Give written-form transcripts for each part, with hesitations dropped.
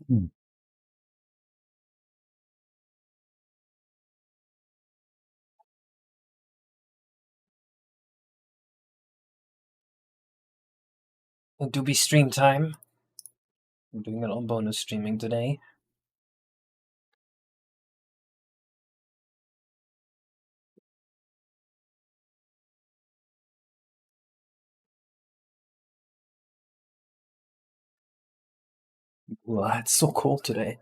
Mm. Do be stream time. I'm doing a little bonus streaming today. Wow, it's so cold today.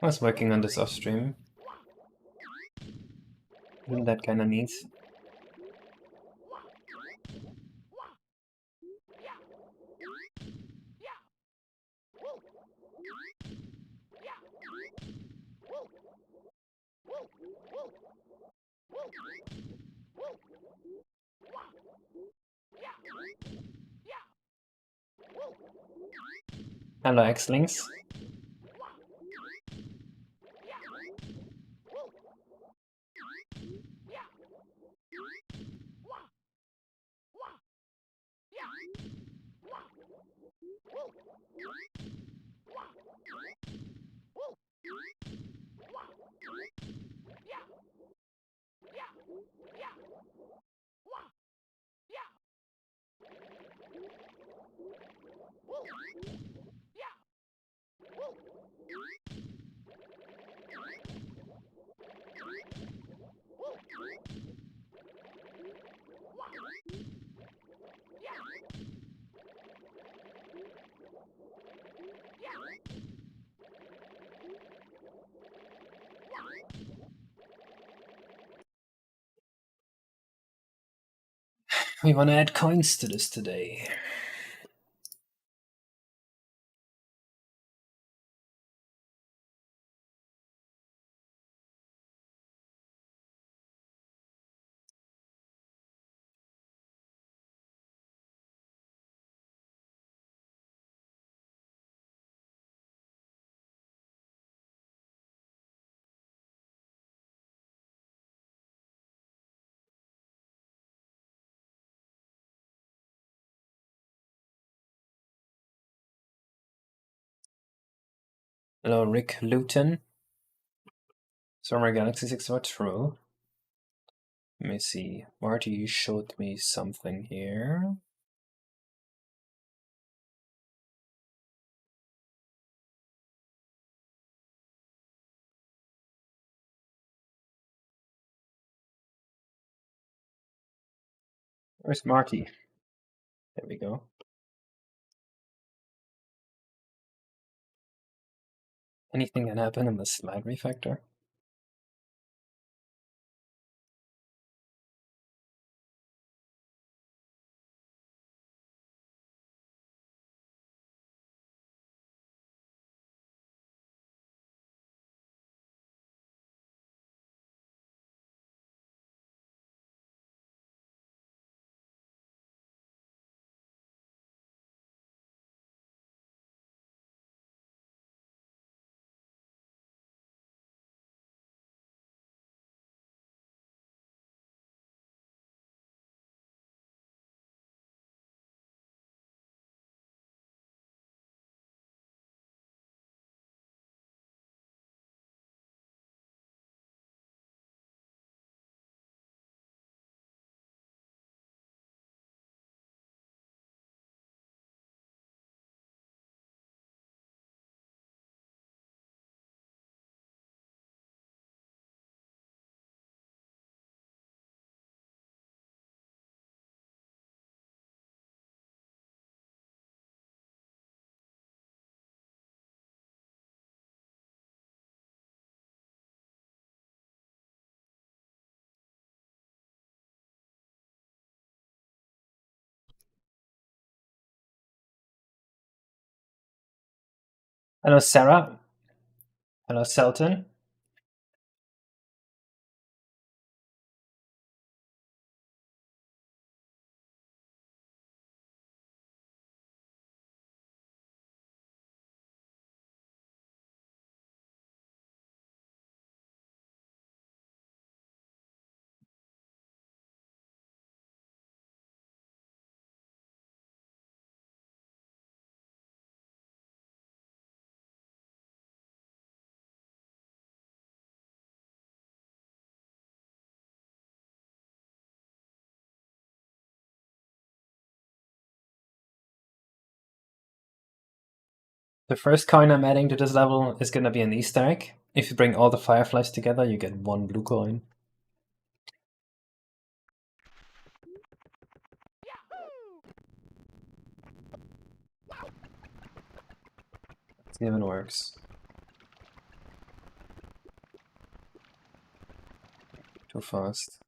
I was working on this off stream. Isn't that kinda neat? Hello, X-Links. We wanna add coins to this today. Hello, Rick Luton. Stormer Galaxy 6 were true. Let me see. Marty showed me something here. Where's Marty? There we go. Anything that happened in the slide refactor? Hello, Sarah. Hello, Selton. The first coin I'm adding to this level is gonna be an Easter egg. If you bring all the fireflies together, you get 1 blue coin. It even works. Too fast.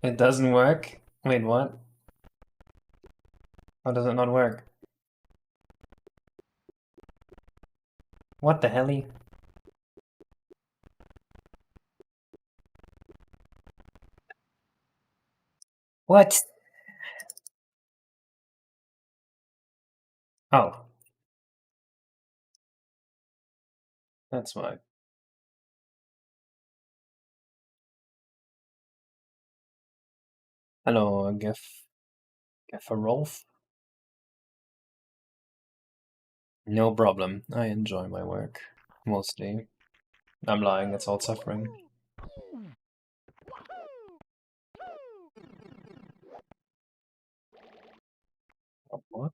It doesn't work? Wait, what? How does it not work? What the helly? What? Oh. That's why. Hello, Rolf. No problem. I enjoy my work. Mostly. I'm lying, it's all suffering. Oh, what?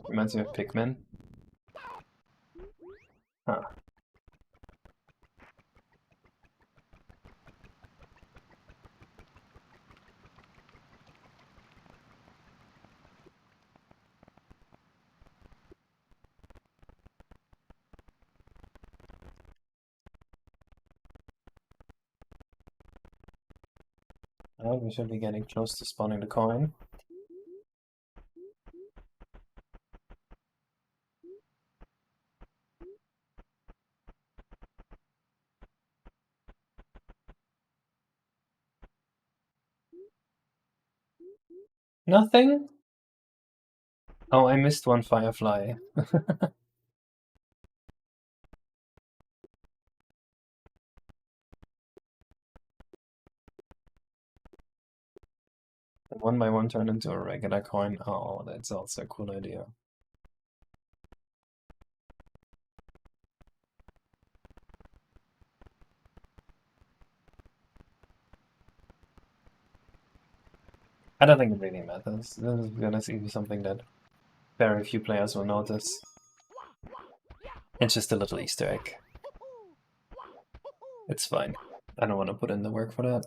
Reminds me of Pikmin. Huh. Well, we should be getting close to spawning the coin. Nothing? Oh, I missed one firefly. One by one turned into a regular coin. Oh, that's also a cool idea. I don't think it really matters. This is gonna be something that very few players will notice. It's just a little Easter egg. It's fine. I don't want to put in the work for that.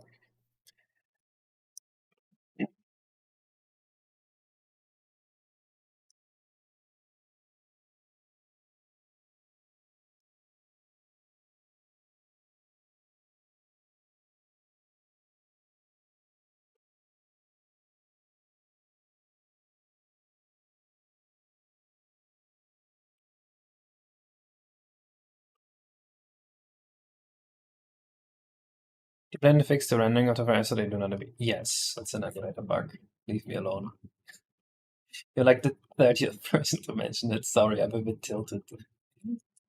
You plan to fix the rendering of the fire so they do not be. Yes, that's an emulator bug. Leave me alone. You're like the 30th person to mention it. Sorry, I'm a bit tilted.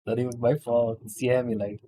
Not even my fault. It's the emulator.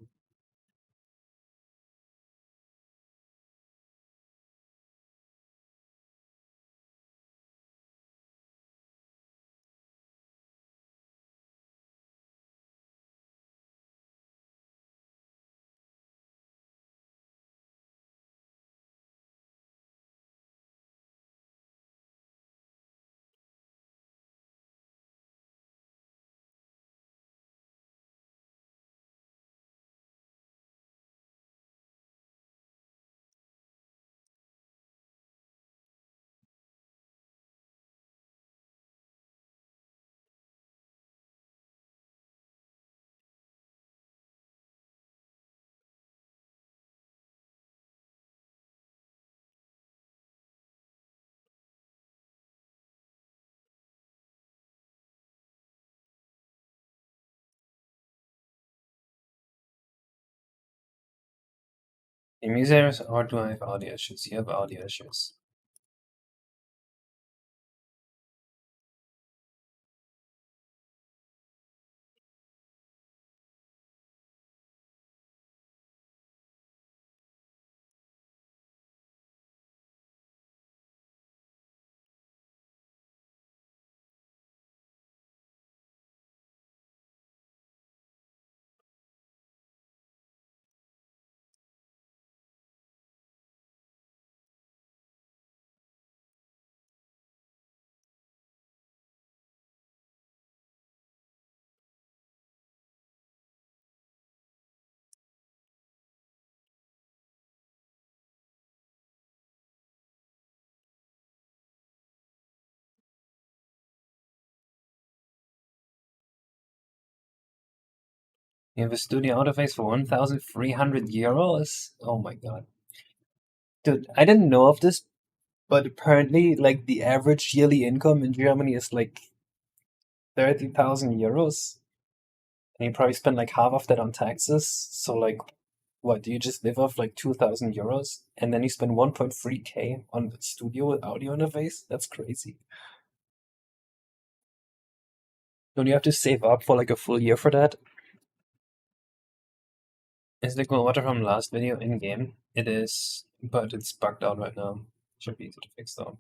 In users, or do I have audio issues? You have audio issues. You have a studio interface for 1,300 euros? Oh my god. Dude, I didn't know of this, but apparently, like, the average yearly income in Germany is like 30,000 euros. And you probably spend like half of that on taxes. So, like, what, do you just live off like 2,000 euros and then you spend 1.3K on the studio with audio interface? That's crazy. Don't you have to save up for like a full year for that? Is the cool water from last video in game? It is, but it's bugged out right now. Should be easy to fix though.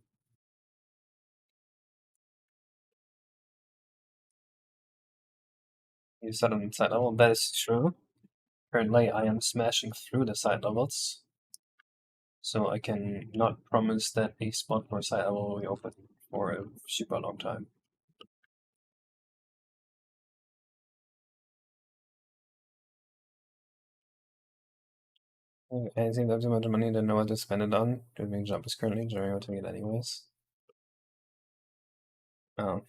You said on the side level, that is true. Currently, I am smashing through the side levels, so I can not promise that a spot for a side level will be open for a super long time. I think that's too much money, don't know what to spend it on. Doing jump is currently generating it anyways. Oh.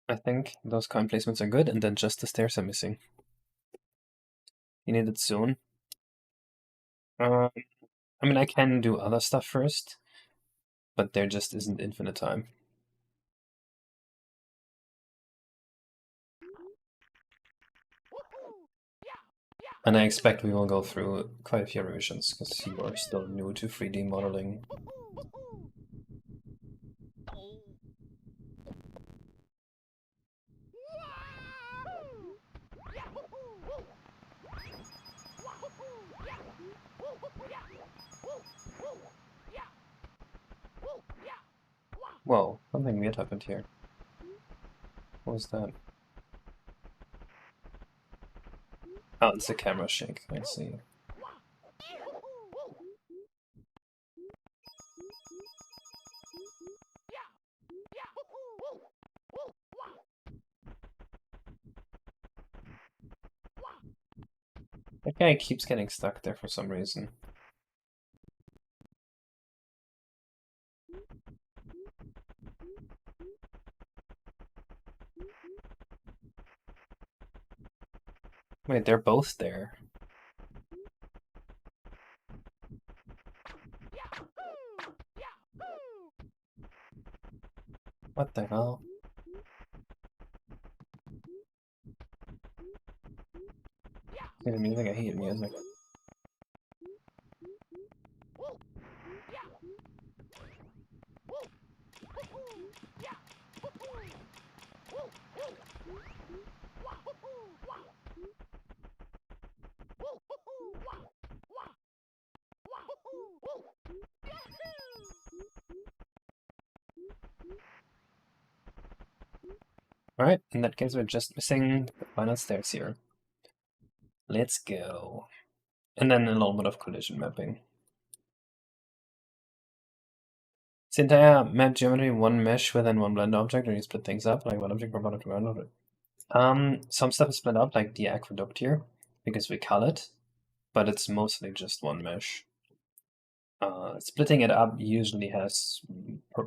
I think those coin placements are good, and then just the stairs are missing. You need it soon. I mean, I can do other stuff first, but there just isn't infinite time. And I expect we will go through quite a few revisions, because you are still new to 3D modeling. Whoa, something weird happened here. What was that? Oh, it's a camera shake, I see. That guy keeps getting stuck there for some reason. Wait, they're both there. What the hell? Hate music, I hate music. Alright, in that case we're just missing the final stairs here. Let's go. And then a little bit of collision mapping. Is the entire map geometry one mesh within one blend object, or you split things up, like one object per one to one object? Some stuff is split up, like the aqueduct here, because we cull it, but it's mostly just one mesh. Splitting it up usually has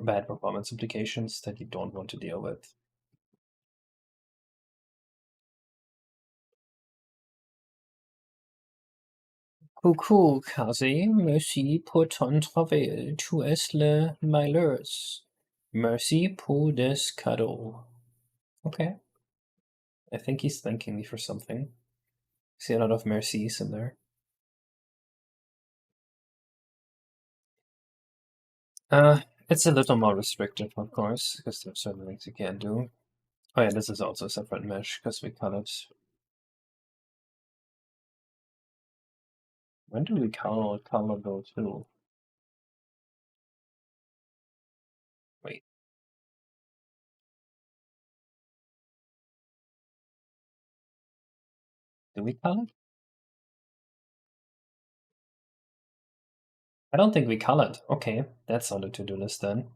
bad performance implications that you don't want to deal with. Coucou, Kazi. Merci pour ton travail. Tu es le meilleur. Merci pour this cadeau. Okay. I think he's thanking me for something. See a lot of mercies in there. It's a little more restrictive, of course, because there are certain things you can't do. Oh yeah, this is also a separate mesh, because we cut it. When do we color go to? Wait. Do we color? I don't think we colored. Okay, that's on the to-do list then.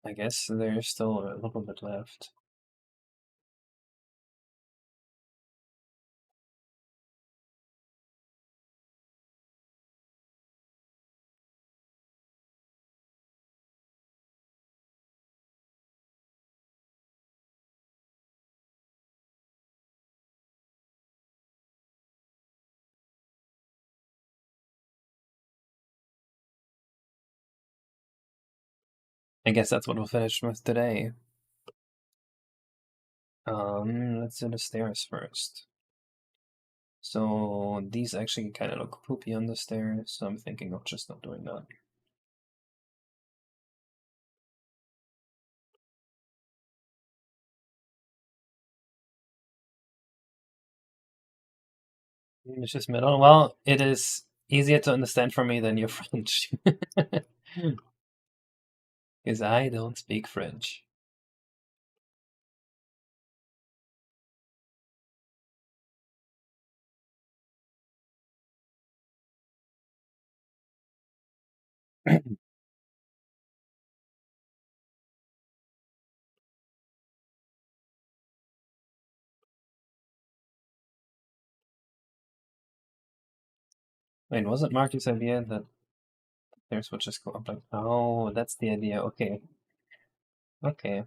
I guess there's still a little bit left. I guess that's what we'll finish with today. Let's do the stairs first. So these actually kind of look poopy on the stairs, so I'm thinking of just not doing that. It's just middle. Well, it is easier to understand for me than your French. Because I don't speak French. Wait, was it Marcus' idea that there's what just go up like, oh, that's the idea. Okay. Okay.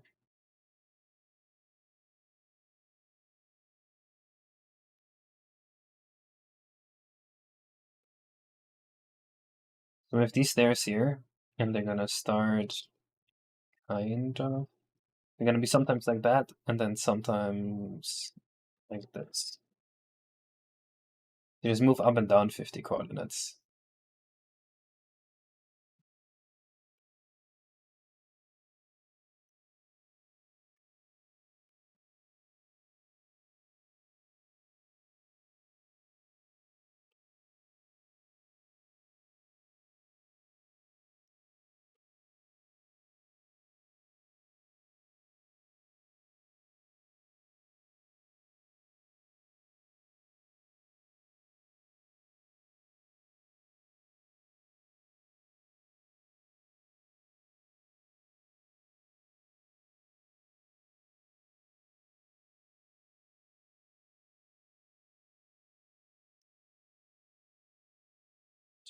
So we have these stairs here, and they're gonna start kind of. They're gonna be sometimes like that, and then sometimes like this. You just move up and down 50 coordinates.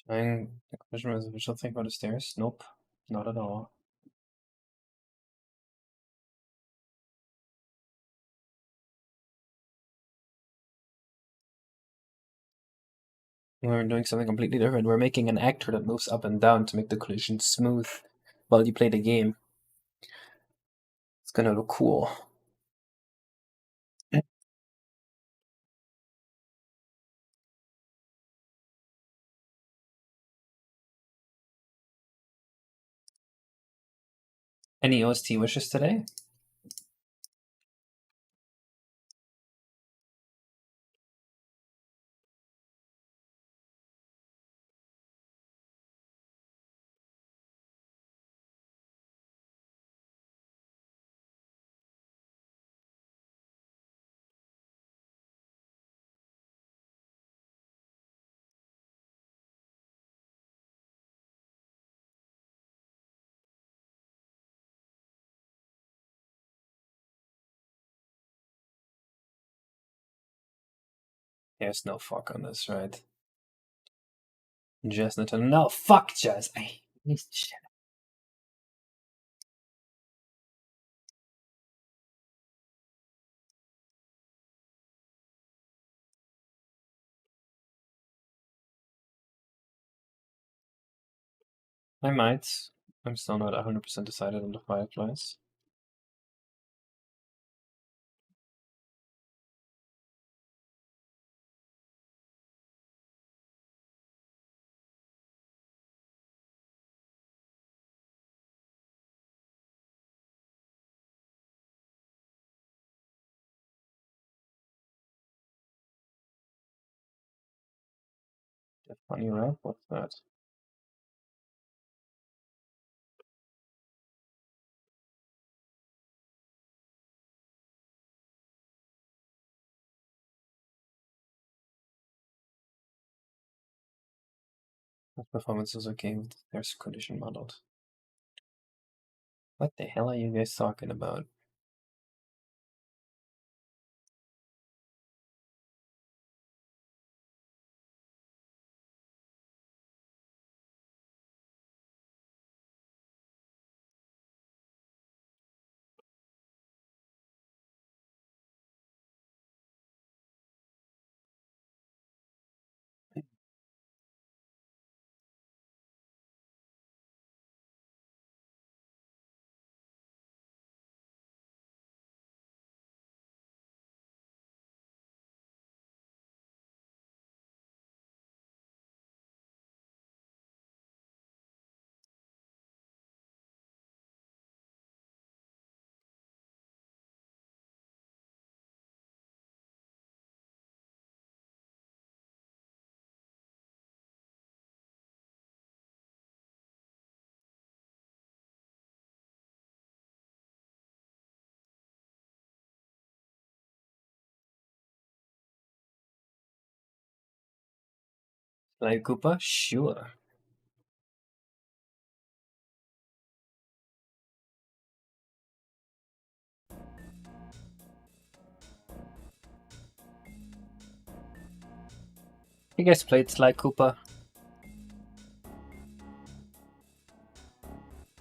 Trying the collision resolution thing about the stairs? Nope, not at all. We're doing something completely different. We're making an actor that moves up and down to make the collision smooth while you play the game. It's gonna look cool. Any OST wishes today? There's no fuck on this, right? Jazz Nintendo. No, fuck Jazz. I hate this shit. I might. I'm still not 100% decided on the Fireflies. The funny rap? What's that? That performance is okay with there's condition modeled. What the hell are you guys talking about? Like Koopa? Sure. You guys played Sly Koopa?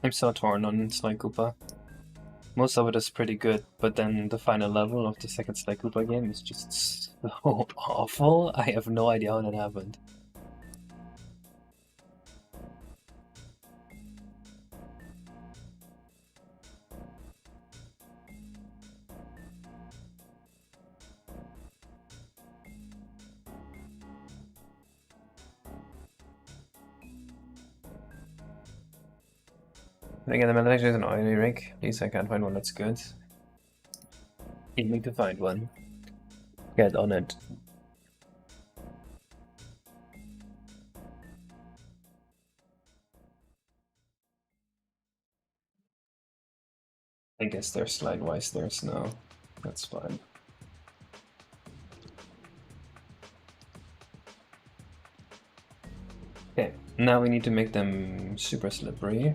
I'm so torn on Sly Koopa. Most of it is pretty good, but then the final level of the second Sly Koopa game is just so awful. I have no idea how that happened. Again, the Metal is an oily rig. At least I can't find one that's good. Need to find one. Get on it. I guess there's slide-wise, there's no. That's fine. Okay, now we need to make them super slippery.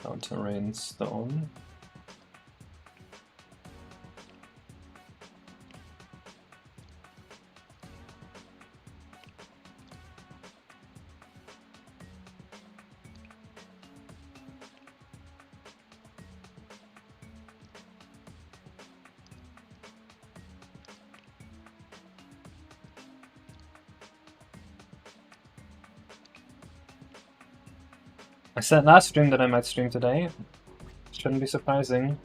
Counter rain stone. I said last stream that I might stream today. Shouldn't be surprising.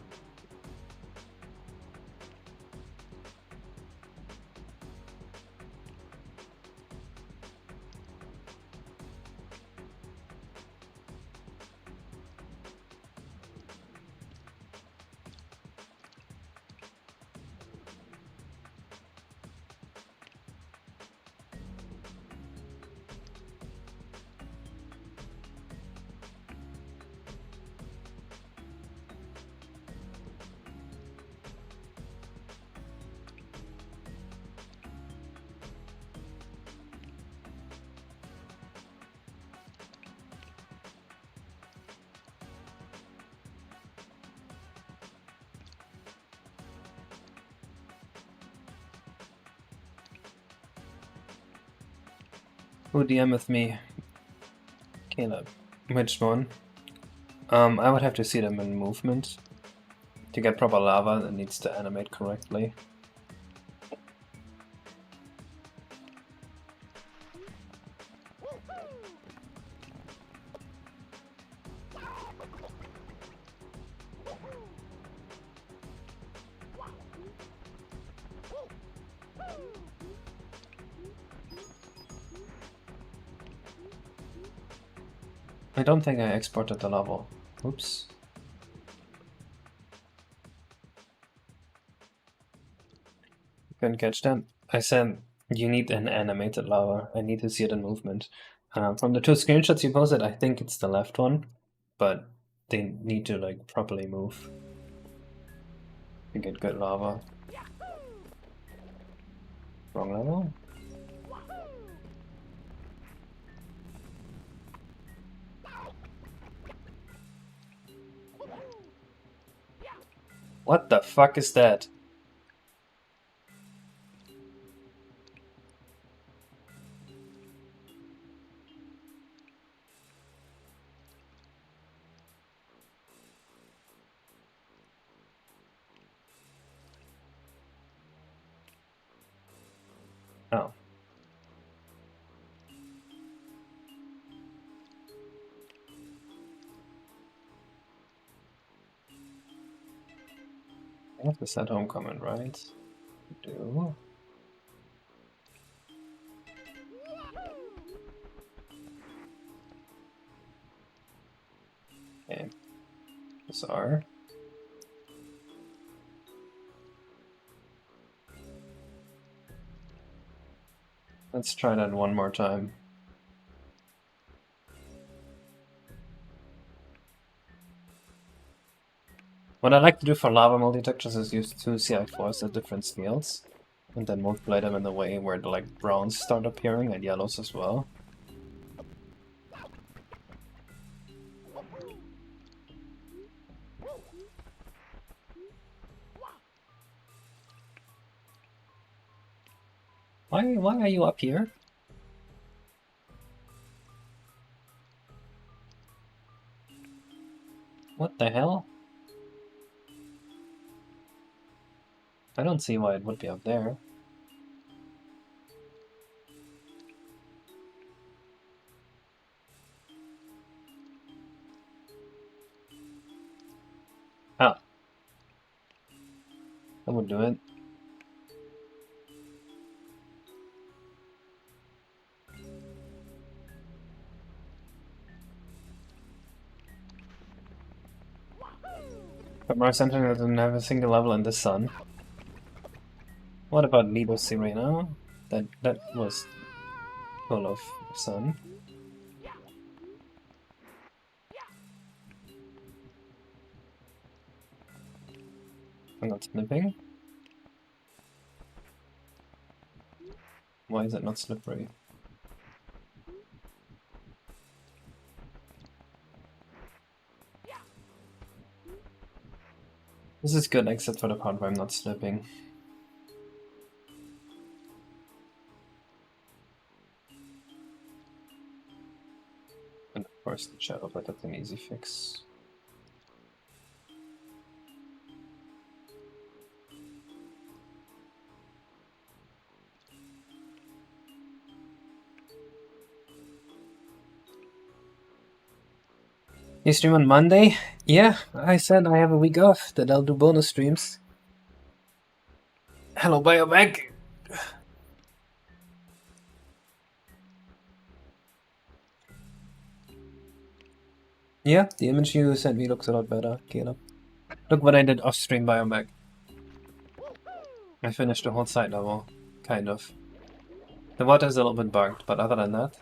Who DM with me? Caleb. Which one? I would have to see them in movement. To get proper lava, that needs to animate correctly. I don't think I exported the level. Oops. Couldn't catch that. I said you need an animated lava. I need to see it in movement. From the two screenshots you posted, I think it's the left one, but they need to like properly move to get good lava. Wrong level? What the fuck is that? Oh. I have to set home comment, right? Do. Okay. Bizarre. Let's try that one more time. What I like to do for lava multi-textures is use 2 CI4s at different scales, and then multiply them in a way where the like browns start appearing and yellows as well. Why are you up here? What the hell? I don't see why it would be up there. Ah. That would do it. But Mars Sentinel doesn't have a single level in the sun. What about Lido Sirena? That was full of sun. I'm not snipping. Why is it not slippery? This is good, except for the part where I'm not slipping. And of course the shadow, but that's an easy fix. You stream on Monday? Yeah, I said I have a week off, that I'll do bonus streams. Hello, Biobag! Yeah, the image you sent me looks a lot better, Caleb. Look what I did off-stream, Biobag. I finished the whole side level, kind of. The water is a little bit bugged, but other than that...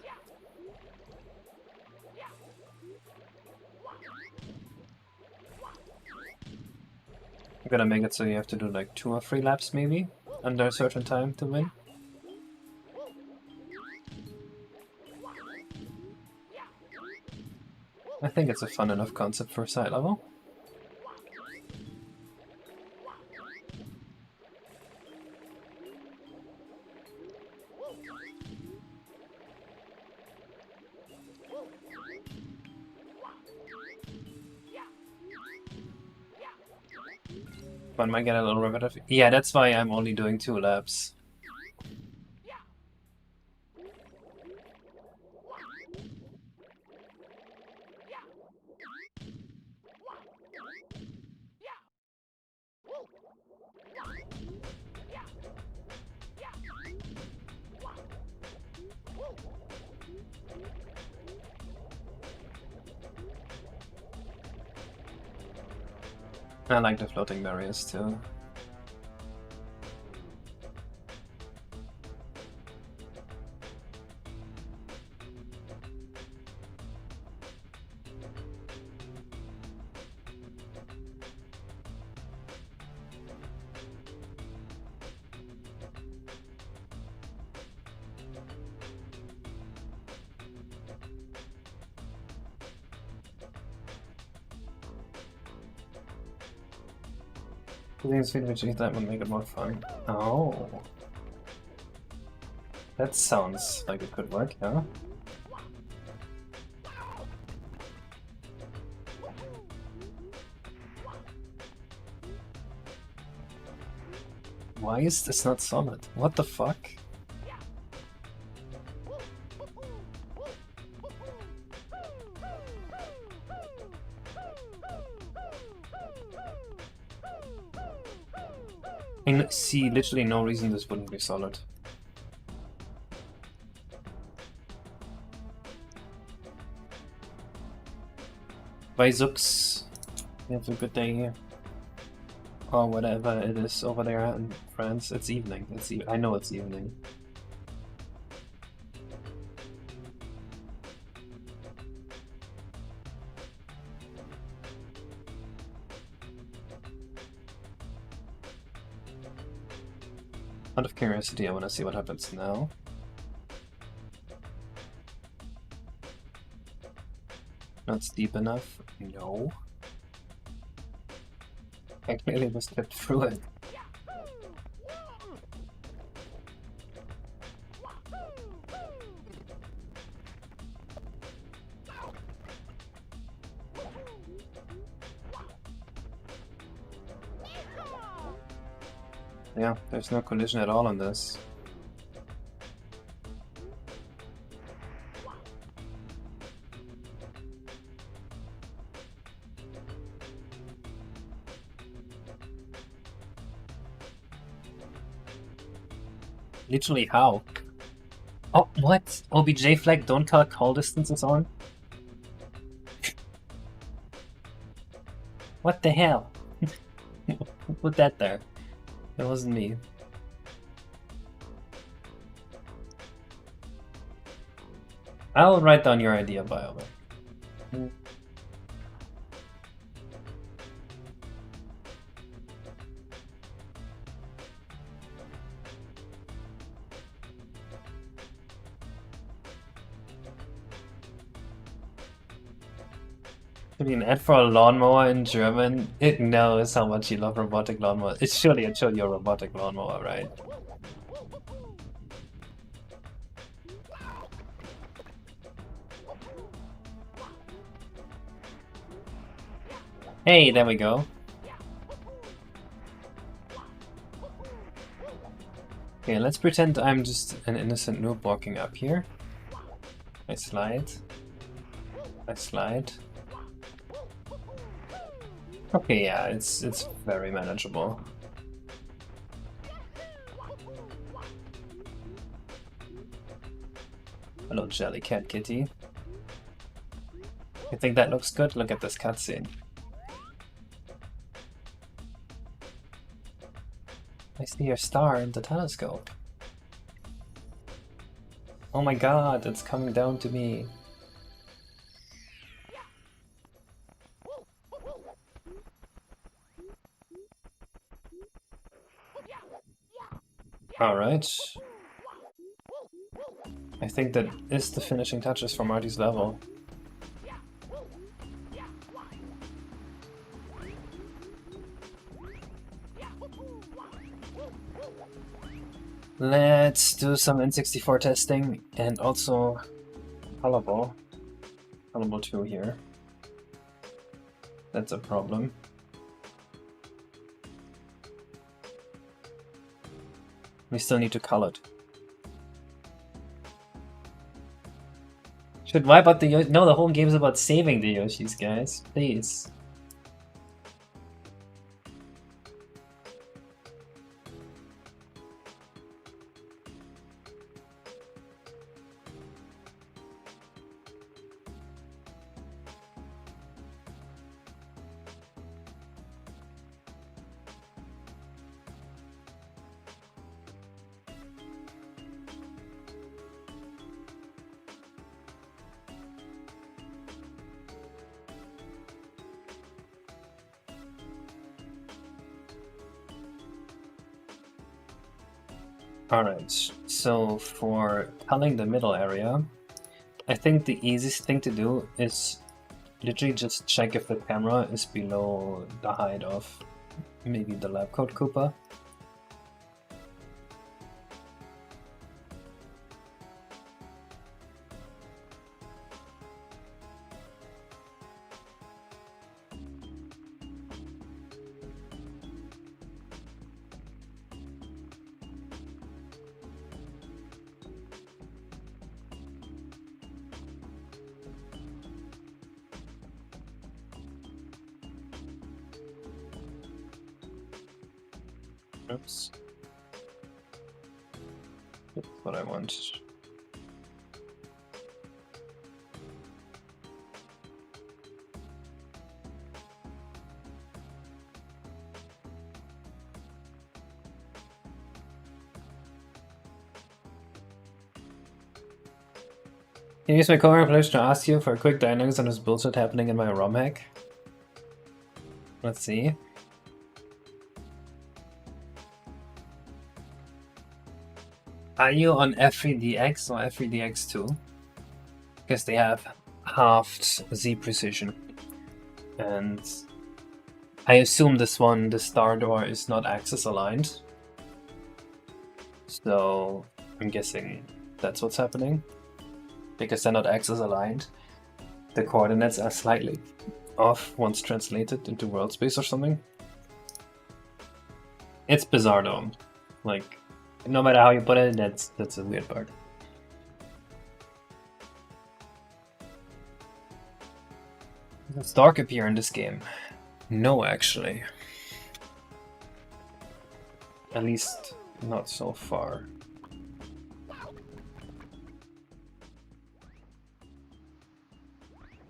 I'm gonna make it so you have to do like 2 or 3 laps maybe, under a certain time to win. I think it's a fun enough concept for a side level. One might get a little repetitive. Yeah, that's why I'm only doing 2 laps. I like the floating barriers too. I think speed which that would make it more fun. Oh. That sounds like it could work, yeah? Why is this not solid? What the fuck? I see literally no reason this wouldn't be solid. Bye Zooks. You have a good day here. Or whatever it is over there in France. It's evening. I know it's evening. Out of curiosity, I want to see what happens now. Not deep enough? No. I clearly must get through it. Yeah, there's no collision at all on this. Literally how? Oh, what? OBJ flag don't count call distances on? What the hell? Who put that there? That wasn't me. I'll write down your idea, BioWare. I mean, ad for a lawnmower in German, it knows how much you love robotic lawnmowers. It's surely it showed you a robotic lawnmower, right? Hey, there we go. Okay, let's pretend I'm just an innocent noob walking up here. I slide. I slide. Okay, yeah, it's very manageable. Hello, Jellycat Kitty. You think that looks good? Look at this cutscene. I see your star in the telescope. Oh my god, it's coming down to me. Alright. I think that is the finishing touches for Marty's level. Let's do some N64 testing and also Colorable. Colorable 2 here. That's a problem. We still need to color it. Should wipe out the Yoshi. No, the whole game is about saving the Yoshis, guys. Please. Alright, so for culling the middle area, I think the easiest thing to do is literally just check if the camera is below the height of maybe the lab coat Koopa. Oops. That's what I want. Can you use my co-revelation to ask you for a quick diagnosis on this bullshit happening in my ROM hack? Let's see. Are you on F3DX or F3DX2? Because they have halved Z precision. And I assume this one, the star door, is not axis aligned. So I'm guessing that's what's happening. Because they're not axis aligned, the coordinates are slightly off once translated into world space or something. It's bizarre though. Like, no matter how you put it, that's a weird part. Does Dark appear in this game? No, actually. At least not so far.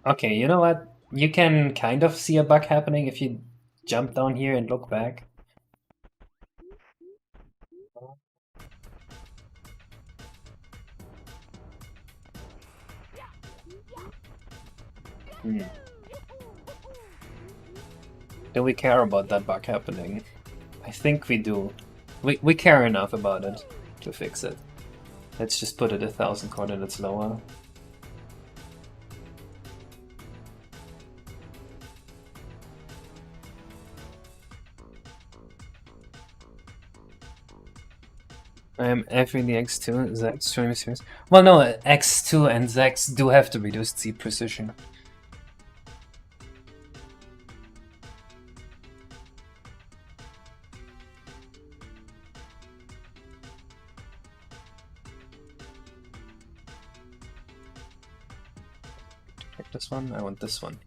Okay, you know what? You can kind of see a bug happening if you jump down here and look back. Do we care about that bug happening? I think we do. We care enough about it to fix it. Let's just put it 1,000 coordinates lower. I am F in the X2, Zex, showing me serious. Well, no, X2 and Zex do have to reduce Z precision. Take this one, I want this one.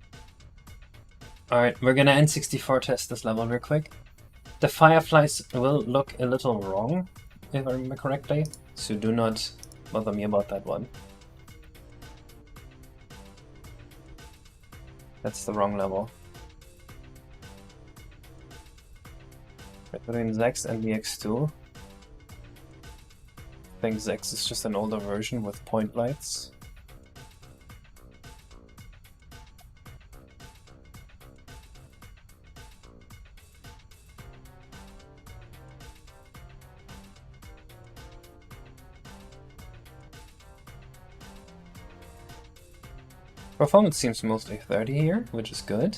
Alright, we're gonna N64 test this level real quick. The fireflies will look a little wrong, if I remember correctly, so do not bother me about that one. That's the wrong level. Between Zex and the X2. I think Zex is just an older version with point lights. Performance seems mostly 30 here, which is good.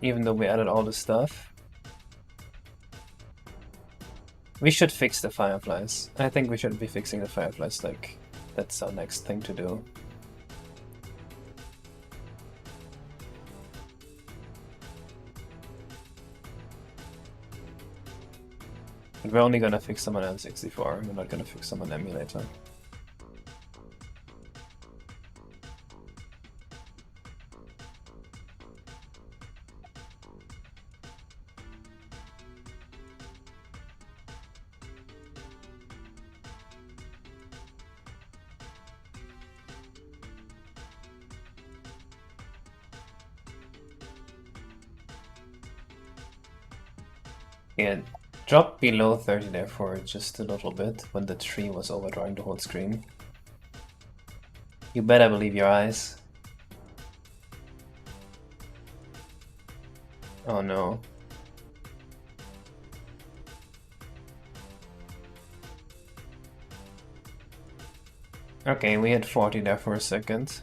Even though we added all the stuff. We should fix the fireflies. I think we should be fixing the fireflies, like, that's our next thing to do. But we're only gonna fix them on N64, we're not gonna fix them on emulator. Yeah, drop below 30 there for just a little bit when the tree was overdrawing the whole screen. You better believe your eyes. Oh no. Okay, we had 40 there for a second.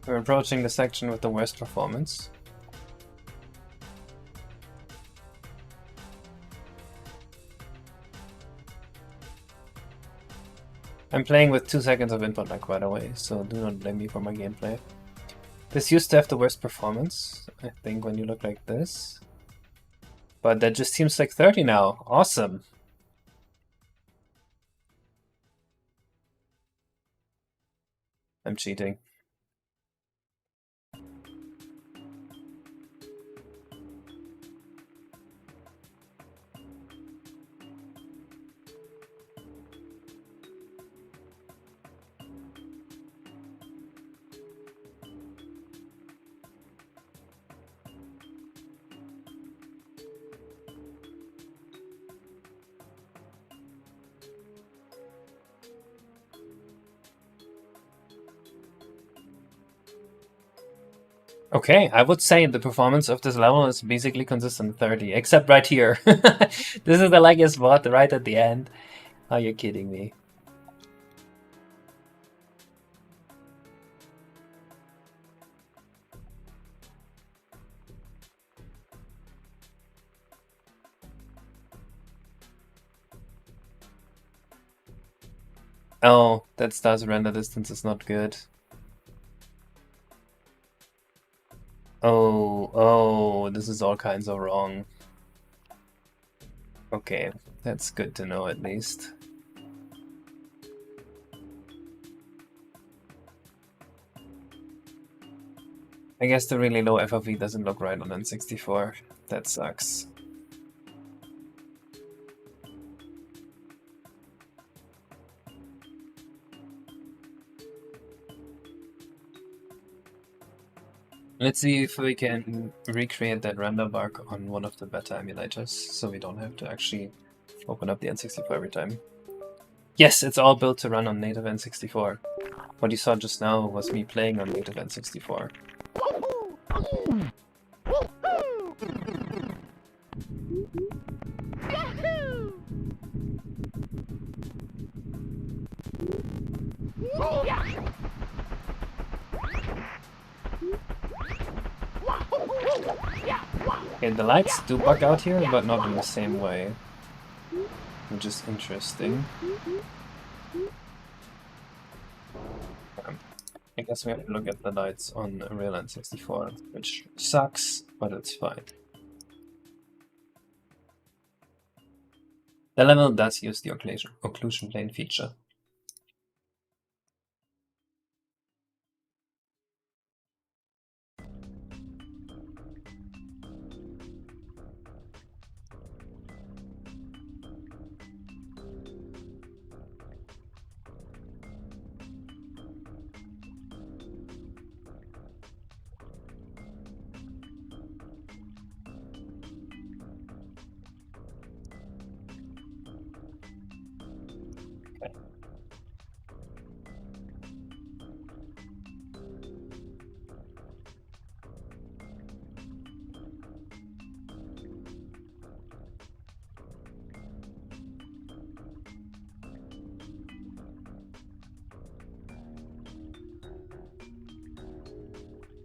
We're approaching the section with the worst performance. I'm playing with 2 seconds of input lag, by the way, so do not blame me for my gameplay. This used to have the worst performance, I think, when you look like this. But that just seems like 30 now. Awesome! I'm cheating. Okay, I would say the performance of this level is basically consistent 30, except right here. This is the laggiest spot right at the end. Are you kidding me? Oh, that stars render distance is not good. Oh, this is all kinds of wrong. Okay, that's good to know at least. I guess the really low FOV doesn't look right on N64. That sucks. Let's see if we can recreate that render bug on one of the better emulators, so we don't have to actually open up the N64 every time. Yes, it's all built to run on native N64. What you saw just now was me playing on native N64. Okay, the lights do bug out here, but not in the same way, which is interesting. I guess we have to look at the lights on a real N64, which sucks, but it's fine. The level does use the occlusion plane feature.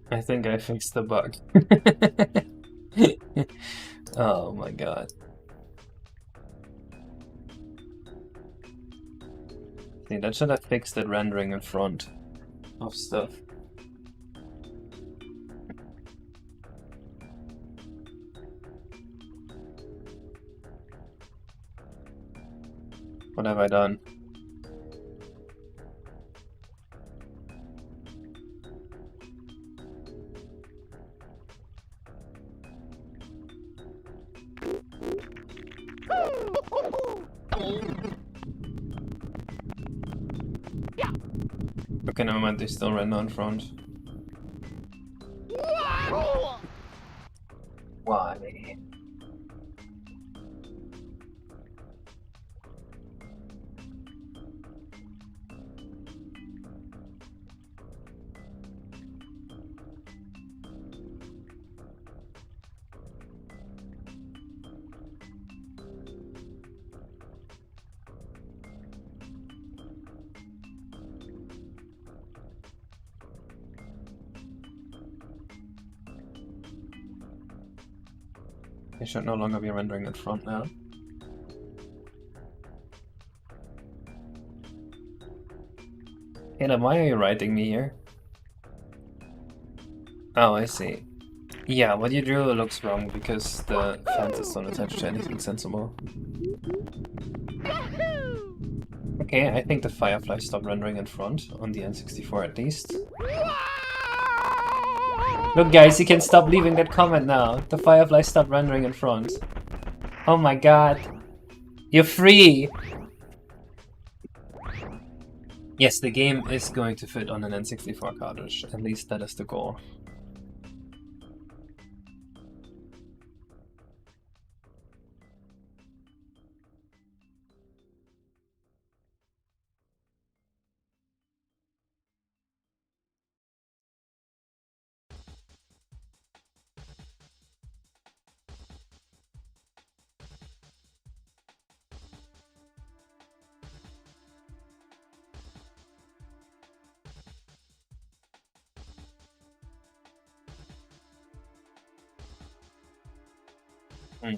I think I fixed the bug. Oh my god. See, that should have fixed that rendering in front of stuff. What have I done? Okay, never mind, they still render in front. Why? They should no longer be rendering in front now. Caleb, why are you writing me here? Oh, I see. Yeah, what you drew looks wrong because the fences don't attach to anything sensible. Okay, I think the Firefly stopped rendering in front, on the N64 at least. Look guys, you can stop leaving that comment now. The Firefly stopped rendering in front. Oh my god. You're free! Yes, the game is going to fit on an N64 cartridge. At least that is the goal. Hmm.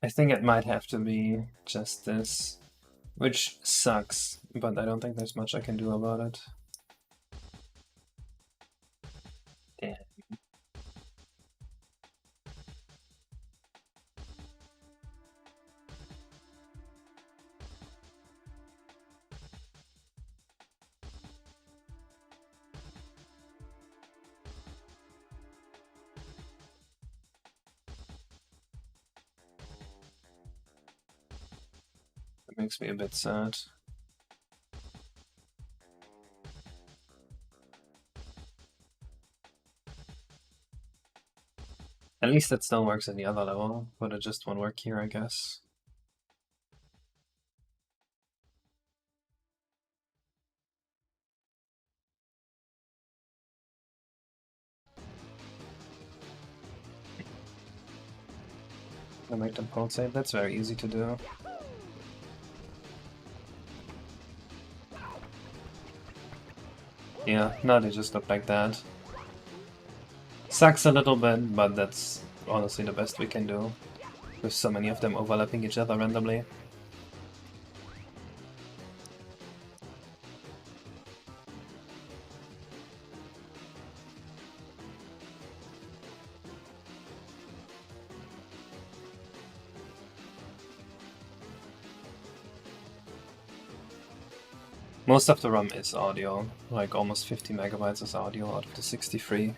I think it might have to be just this, which sucks, but I don't think there's much I can do about it. Damn. It makes me a bit sad. At least it still works in the other level, but it just won't work here, I guess. I make them pulsate, that's very easy to do. Yeah, now they just look like that. Sucks a little bit, but that's honestly the best we can do. With so many of them overlapping each other randomly. Most of the ROM is audio, like almost 50 megabytes is audio out of the 63.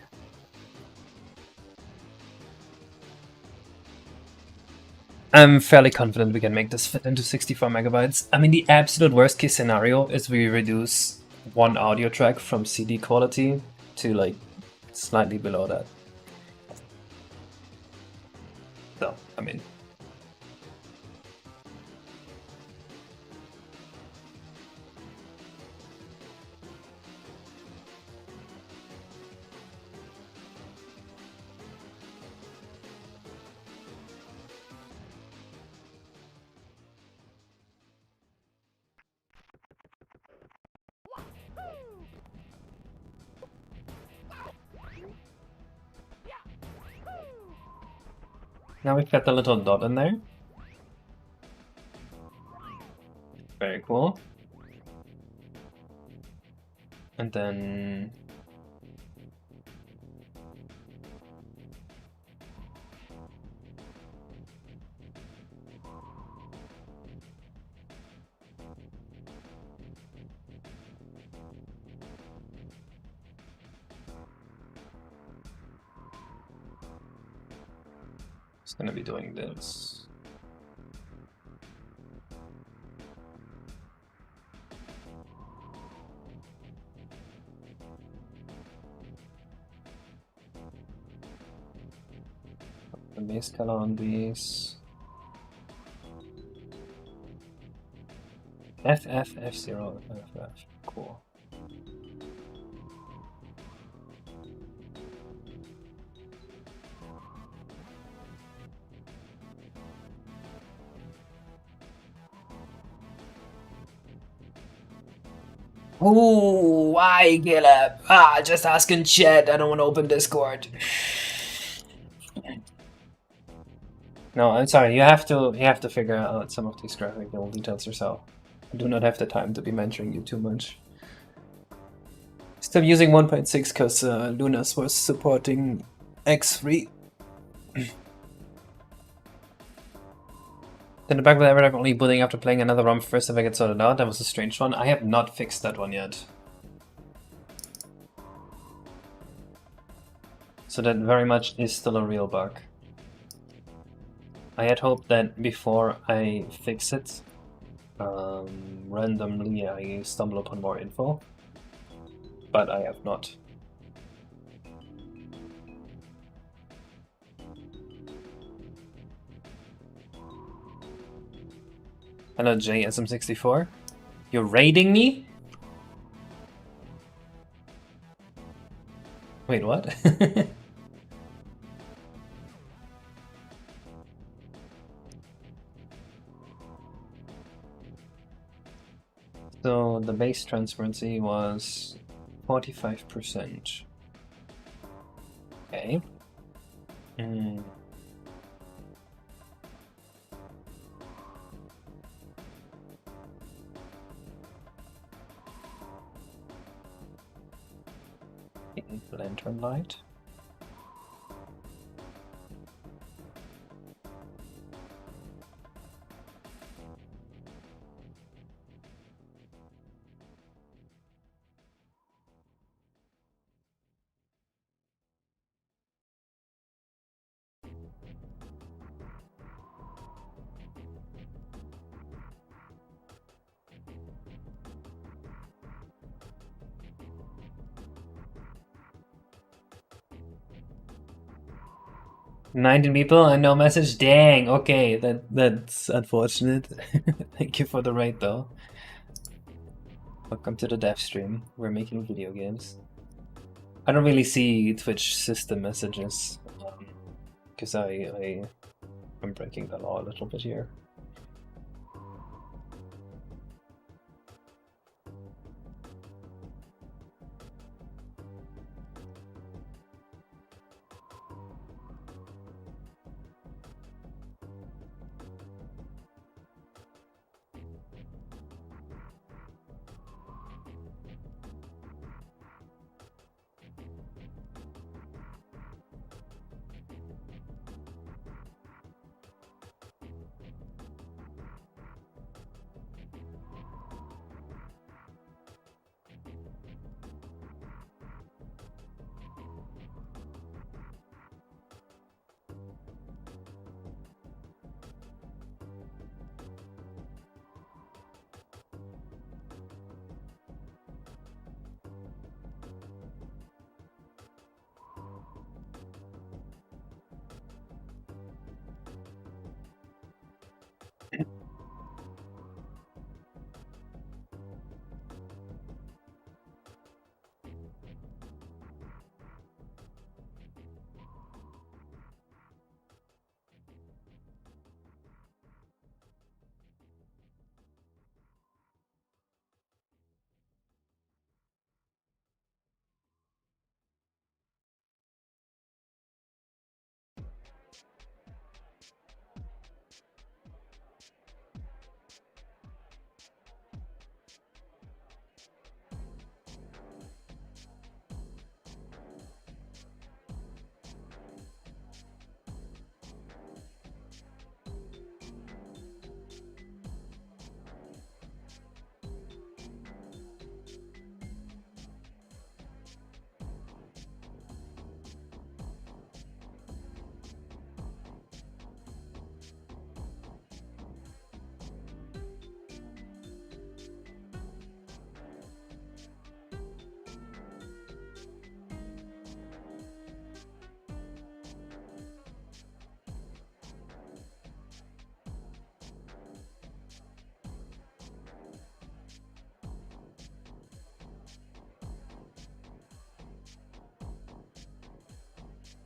I'm fairly confident we can make this fit into 64 megabytes. I mean, the absolute worst case scenario is we reduce one audio track from CD quality to like slightly below that. So, I mean, now we've got the little dot in there. Very cool. And then it's gonna be doing this. The base color on these. FF, F0, FF. Cool. Ooh, why, Caleb? Just asking chat. I don't want to open Discord. No, I'm sorry. You have to figure out some of these graphical details yourself. I do not have the time to be mentoring you too much. Still using 1.6 because Lunas was supporting X3. In the back of the ever only booting after playing another ROM first if I get sorted out. That was a strange one. I have not fixed that one yet. So that very much is still a real bug. I had hoped that before I fix it, randomly I stumble upon more info, but I have not. Hello JSM64. You're raiding me? Wait, what? So the base transparency was 45%. Okay. Lantern light. $19 people and no message. Dang. Okay, that's unfortunate. Thank you for the raid, though. Welcome to the dev stream. We're making video games. I don't really see Twitch system messages because I'm breaking the law a little bit here.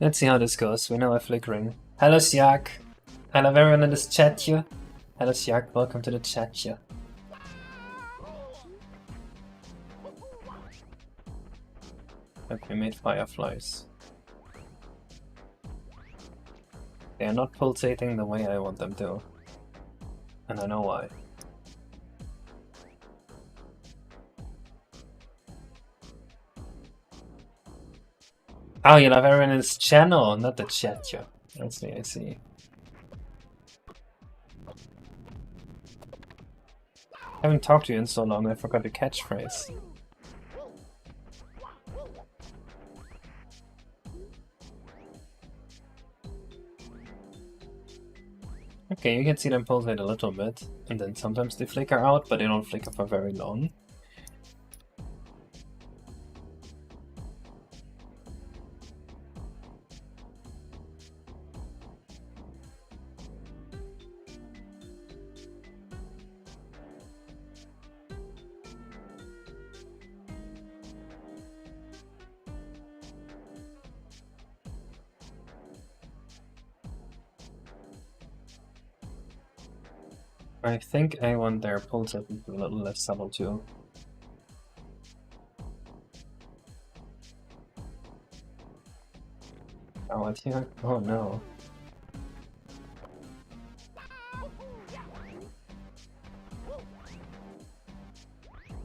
Let's see how this goes. We know we're flickering. Hello, Siak. Hello, everyone in this chat here. Hello, Siak. Welcome to the chat here. Look, we made fireflies. They are not pulsating the way I want them to. And I know why. Oh, you love everyone in this channel, not the chat here. I see, I see. I haven't talked to you in so long, I forgot the catchphrase. Okay, you can see them pulsate a little bit, and then sometimes they flicker out, but they don't flicker for very long. I think I want their pulsate to be a little less subtle too. coward here? Oh no.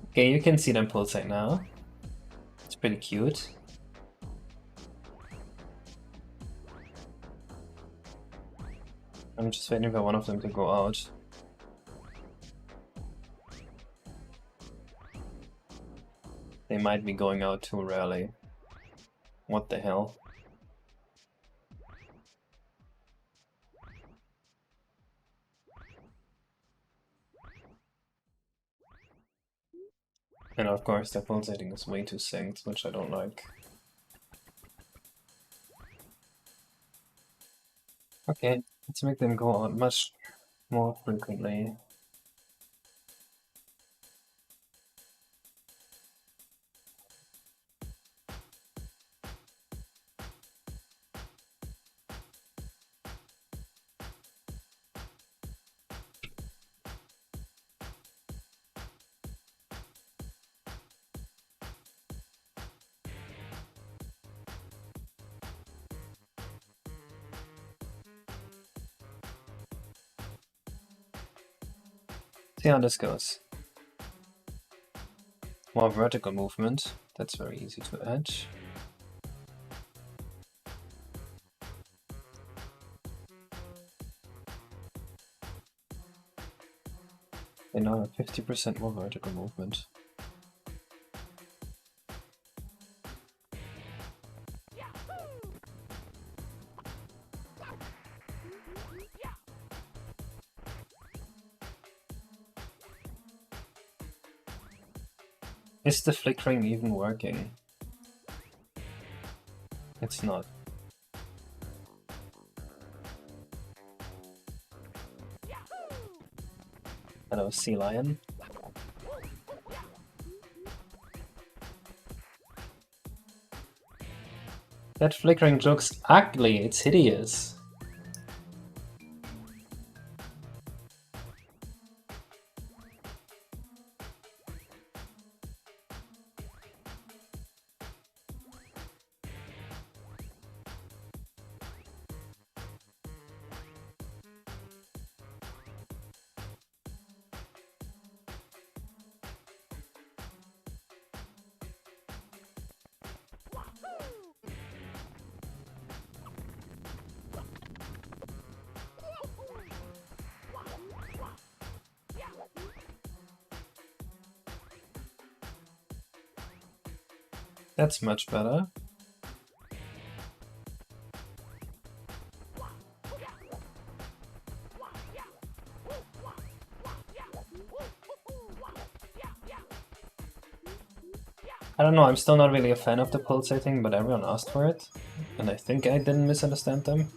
Okay, you can see them pulsate now. It's pretty cute. I'm just waiting for one of them to go out. They might be going out too rarely. What the hell? And of course their pulsating is way too synced, which I don't like. Okay, let's make them go out much more frequently. See how this goes. More vertical movement, that's very easy to add. They now have 50% more vertical movement. Is the flickering even working? It's not. Hello, Sea Lion. That flickering looks ugly, it's hideous. That's much better. I don't know, I'm still not really a fan of the pulsating, but everyone asked for it. And I think I didn't misunderstand them.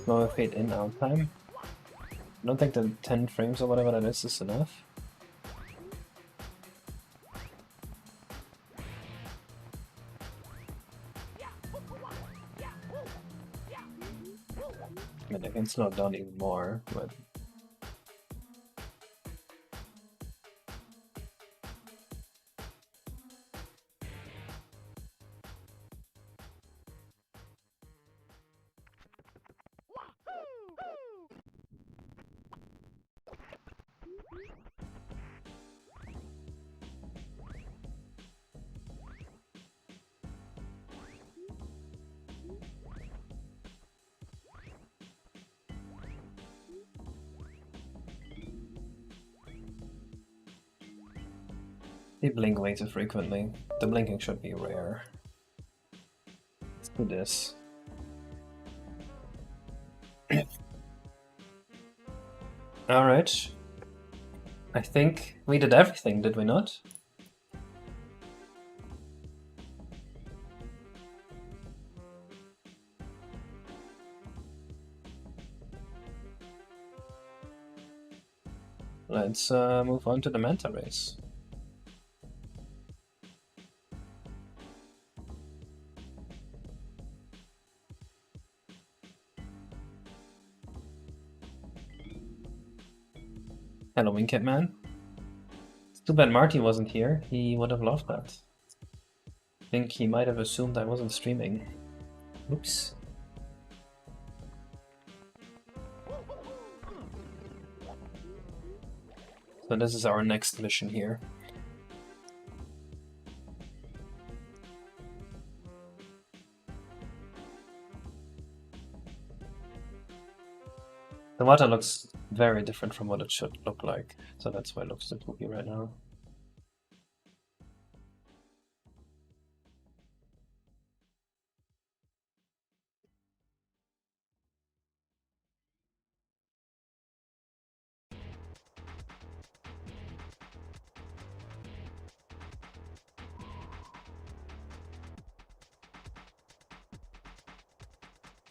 No fade in out time. I don't think the 10 frames or whatever that is enough. I mean, I can slow it down even more, but... They blink way too frequently. The blinking should be rare. Let's do this. Alright. I think we did everything, did we not? Let's move on to the Manta race. Hello, Wingcat Man. It's too bad Marty wasn't here. He would have loved that. think he might have assumed I wasn't streaming. Oops. So this is our next mission here. The water looks very different from what it should look like, so that's why it looks so poopy right now.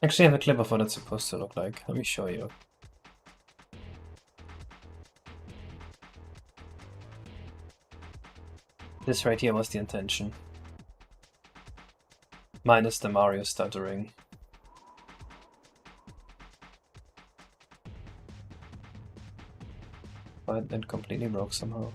Actually, I have a clip of what it's supposed to look like. Let me show you. This right here was the intention. Minus the Mario stuttering. But it completely broke somehow.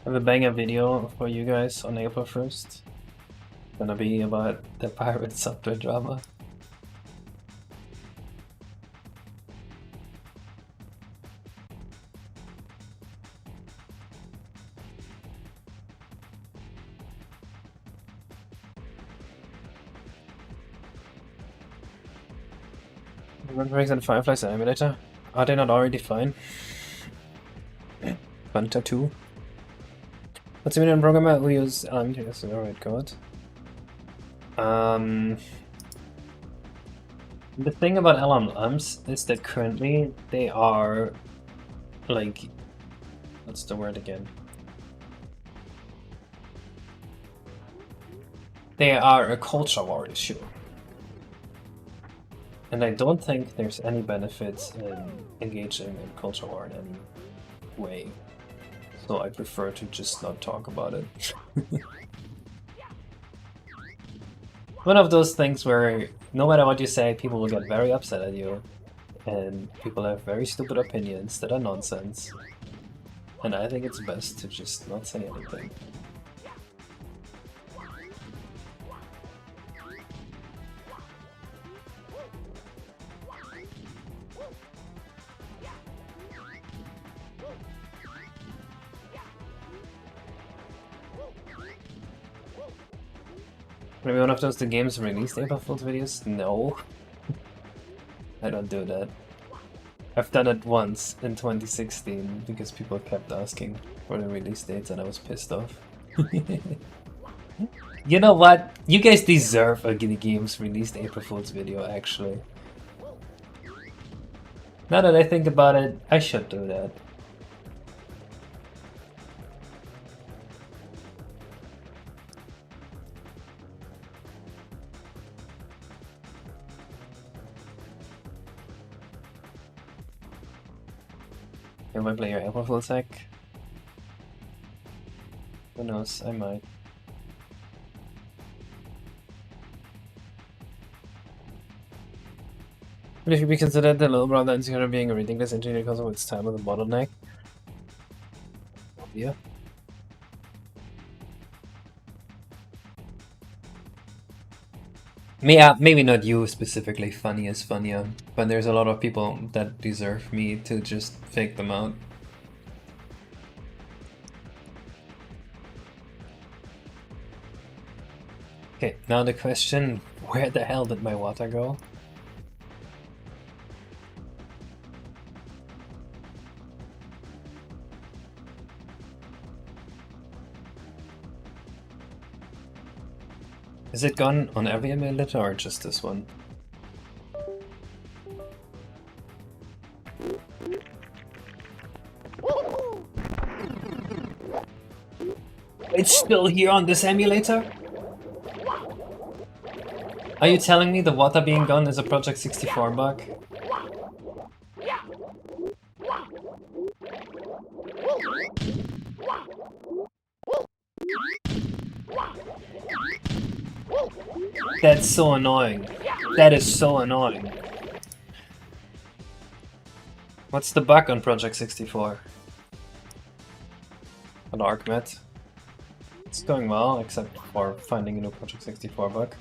I have a banger video for you guys on April 1st. Gonna be about the pirate software drama. Rememberings and Fireflies emulator? Are they not already fine? Bunta 2? What's the million programmer who use yes, alright, code? The thing about LLMs is that currently they are like, what's the word again? They are a culture war issue. And I don't think there's any benefit in engaging in culture war in any way. So I prefer to just not talk about it. One of those things where no matter what you say, people will get very upset at you. And people have very stupid opinions that are nonsense. And I think it's best to just not say anything. Maybe one of those the games released April Fool's videos? No. I don't do that. I've done it once in 2016 because people kept asking for the release dates and I was pissed off. You know what? You guys deserve a Giddy Games released April Fool's video, actually. Now that I think about it, I should do that. You might play your April Fool's hack? Who knows, I might. But if you be considered the little brother insecure being a ridiculous engineer because of its time with a bottleneck? Yeah. Maybe not you specifically, Funny is funnier, but there's a lot of people that deserve me to just fake them out. Okay, now the question, where the hell did my water go? Is it gone on every milliliter or just this one? It's still here on this emulator? Are you telling me the water being gone is a Project 64 bug? That's so annoying. That is so annoying. What's the bug on Project 64? On ArcMet? It's going well, except for finding a new Project 64 bug.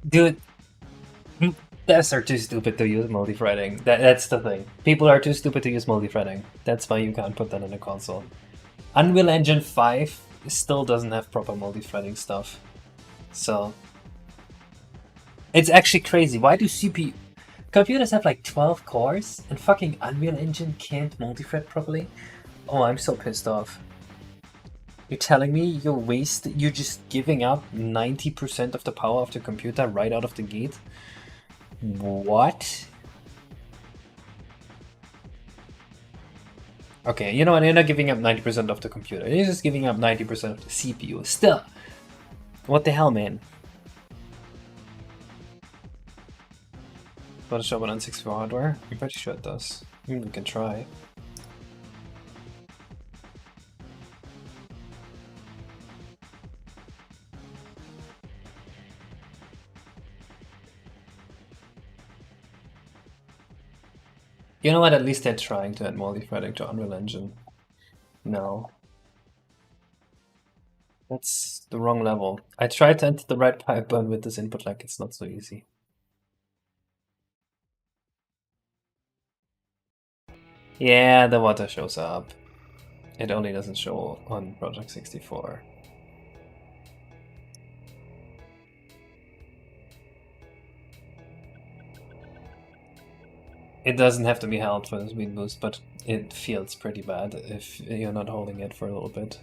Dude, devs are too stupid to use multi-threading. That's the thing. People are too stupid to use multi-threading. That's why you can't put that in a console. Unreal Engine 5 still doesn't have proper multi-threading stuff. So... it's actually crazy. Why do CPU... computers have like 12 cores and fucking Unreal Engine can't multi-thread properly? Oh, I'm so pissed off. You're telling me you're just giving up 90% of the power of the computer right out of the gate? What? Okay, you know what, you're not giving up 90% of the computer, you're just giving up 90% of the CPU. Still! What the hell, man? Photoshop on N64 hardware? I'm pretty sure it does. We can try. You know what, at least they're trying to add multi-threading to Unreal Engine. No. That's the wrong level. I tried to enter the right pipe, but with this input lag it's not so easy. Yeah, the water shows up. It only doesn't show on Project 64. It doesn't have to be held for the speed boost, but it feels pretty bad if you're not holding it for a little bit.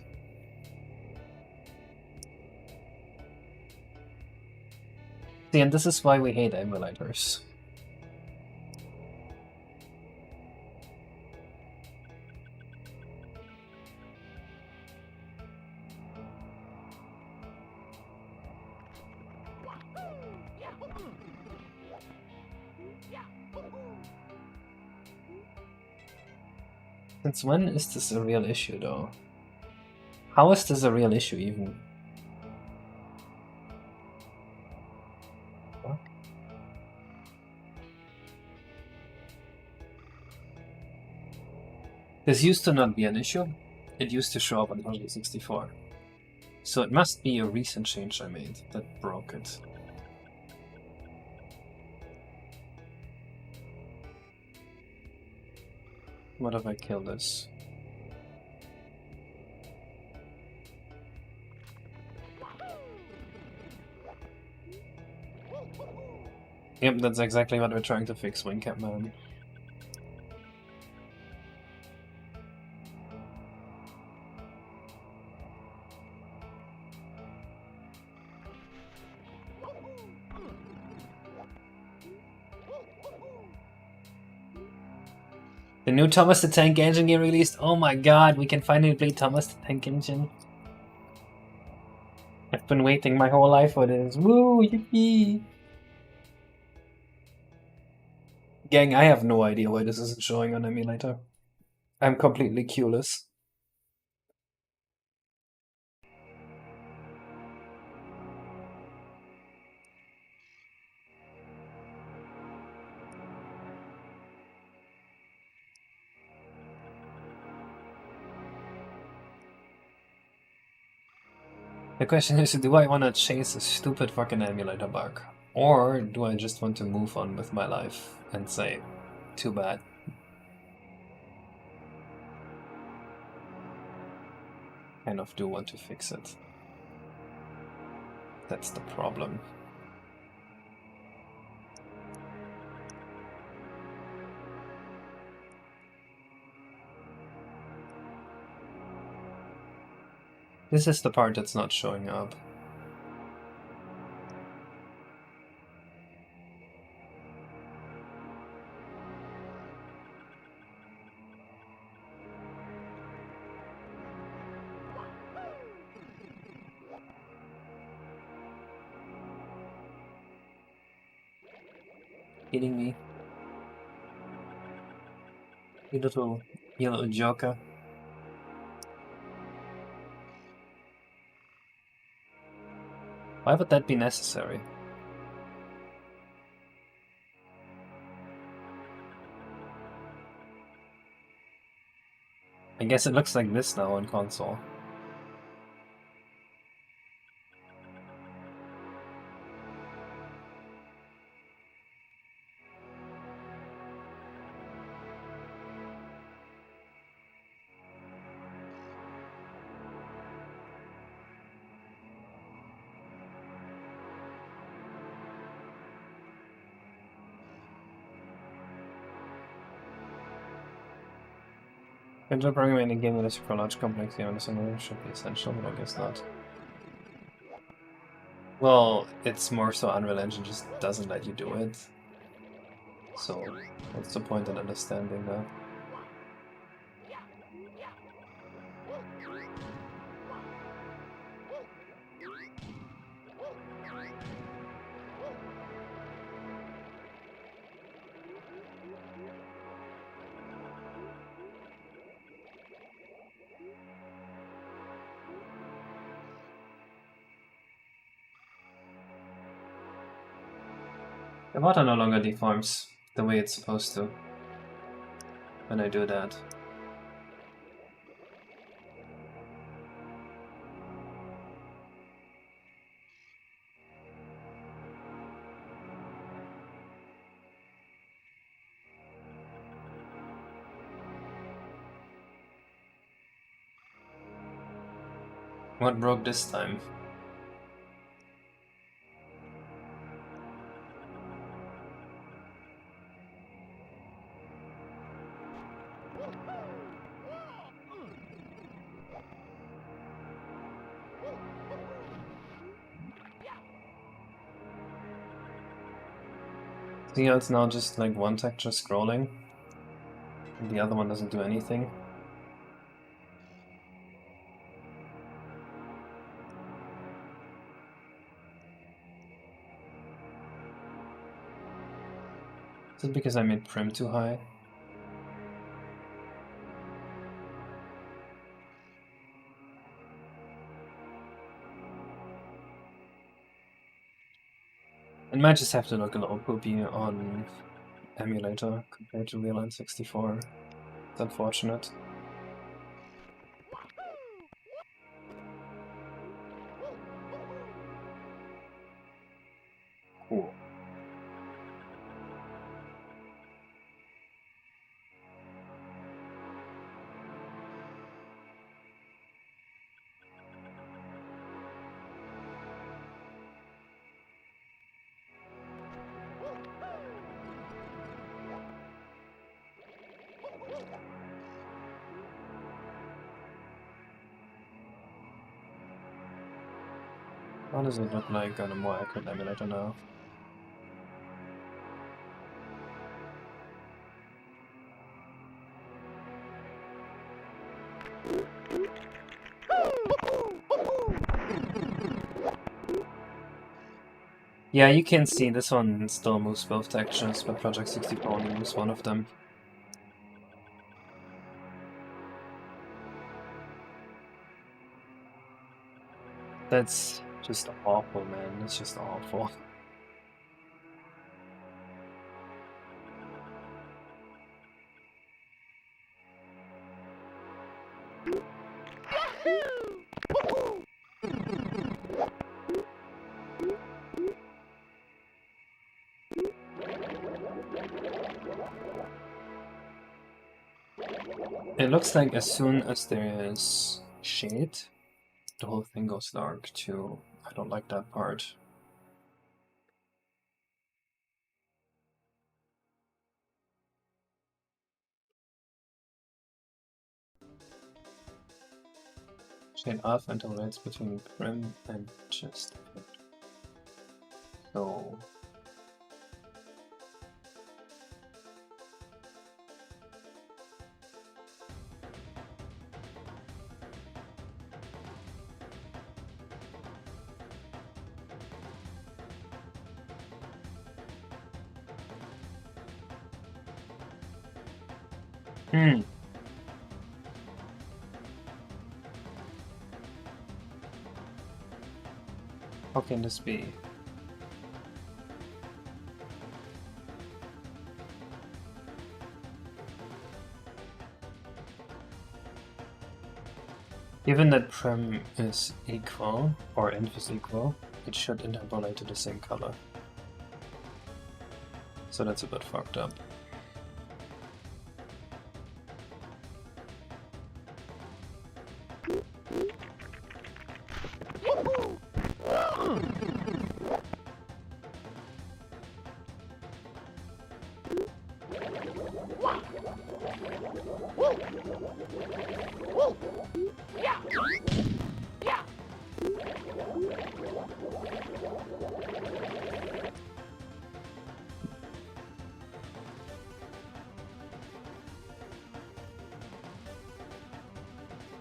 See, and this is why we hate emulators. Since when is this a real issue, though? How is this a real issue, even? What? This used to not be an issue. It used to show up on Project 64. So it must be a recent change I made that broke it. What if I kill this? Yep, that's exactly what we're trying to fix, Wingcap Man. The new Thomas the Tank Engine get released. Oh my god, we can finally play Thomas the Tank Engine. I've been waiting my whole life for this. Woo, yippee! Gang, I have no idea why this isn't showing on emulator. I'm completely clueless. The question is, do I want to chase a stupid fucking emulator bug? Or do I just want to move on with my life and say, too bad? Kind of do want to fix it. That's the problem. This is the part that's not showing up. Kidding me? You little joker. Why would that be necessary? I guess it looks like this now on console. Control programming in a game with a super large complex game and should be essential, but I guess not. Well, it's more so Unreal Engine just doesn't let you do it. So, what's the point in understanding that? The water no longer deforms the way it's supposed to when I do that. What broke this time? See how it's now just like one texture scrolling? And the other one doesn't do anything? Is it because I made prim too high? It might just have to look a little poopy on emulator compared to Real N64. It's unfortunate. Cool. How does it look like on a more accurate emulator now? Yeah, you can see this one still moves both textures, but Project 64 only moves one of them. That's just awful, man. That's just awful. It looks like as soon as there is shade, the whole thing goes dark too. I don't like that part. Shade off until it's between prim and just. So. How can this be? Given that prim is equal, or inf is equal, it should interpolate to the same color. So that's a bit fucked up.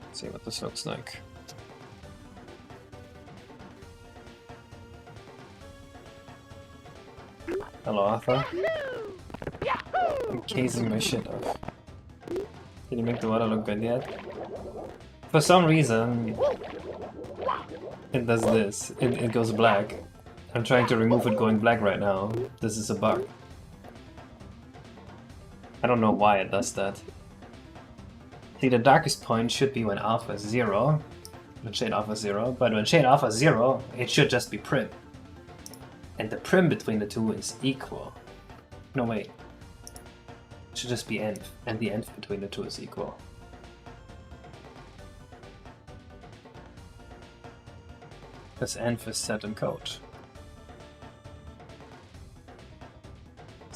Let's see what this looks like. Hello, Arthur. I'm casing my shit off. Can you make the water look good yet? For some reason, it does this. It goes black. I'm trying to remove it going black right now. This is a bug. I don't know why it does that. See, the darkest point should be when alpha is 0, when shade alpha is 0, but when shade alpha is 0, it should just be prim. And the prim between the two is equal. No, wait. It should just be env, and the env between the two is equal. Because env is set in code.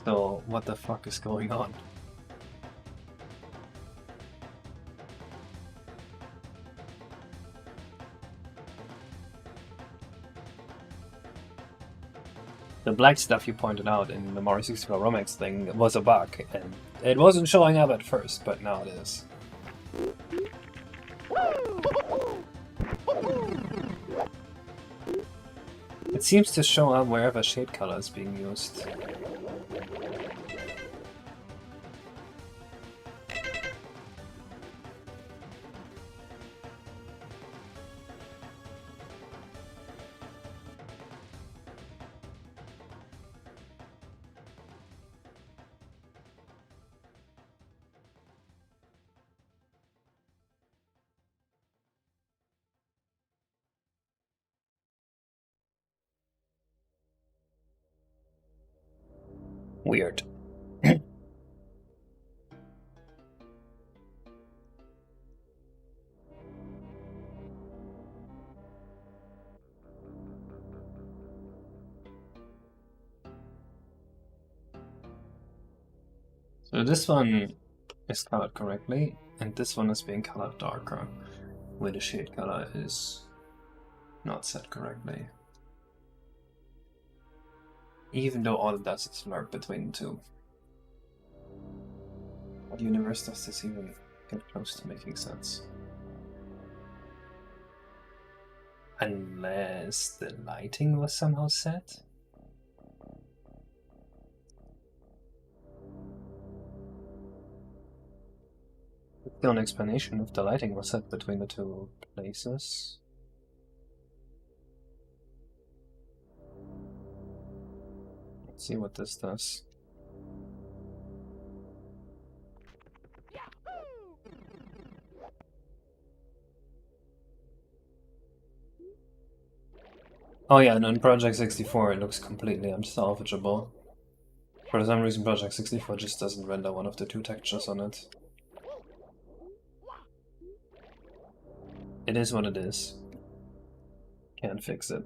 So, what the fuck is going on? The black stuff you pointed out in the Mario 64 Romex thing was a bug, and it wasn't showing up at first, but now it is. It seems to show up wherever shade color is being used. Weird. So this one is colored correctly, and this one is being colored darker, where the shade color is not set correctly. Even though all it does is lurk between the two. What universe does this even get close to making sense? Unless the lighting was somehow set? The only explanation if the lighting was set between the two places. Let's see what this does. Oh yeah, and on Project 64 it looks completely unsalvageable. For some reason Project 64 just doesn't render one of the two textures on it. It is what it is. Can't fix it.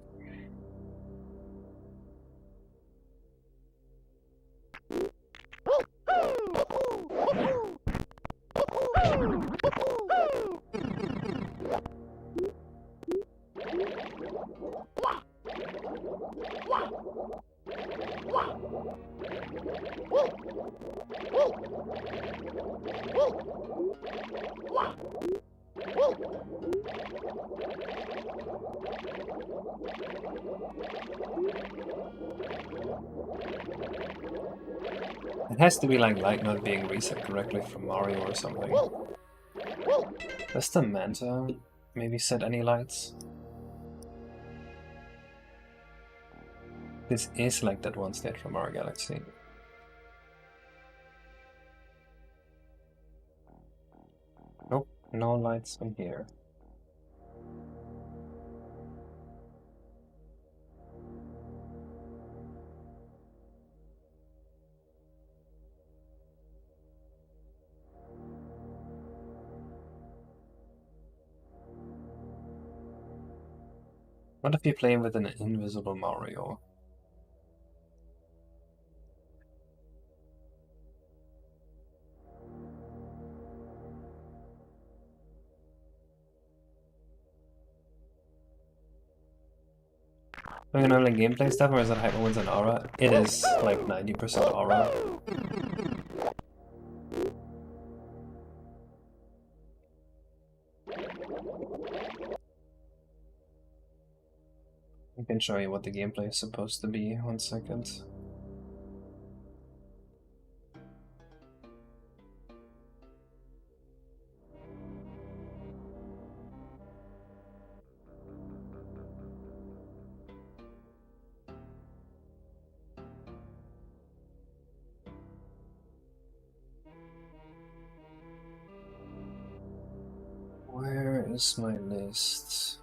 It has to be like light not being reset correctly from Mario or something. Does the Manta maybe set any lights? This is like that one stage from Mario Galaxy. Nope, no lights in here. What if you play with an invisible Mario? Are you gonna like gameplay stuff or is it Hyperwinds and Aura? It is like 90% Aura. I can show you what the gameplay is supposed to be. 1 second. Where is my list?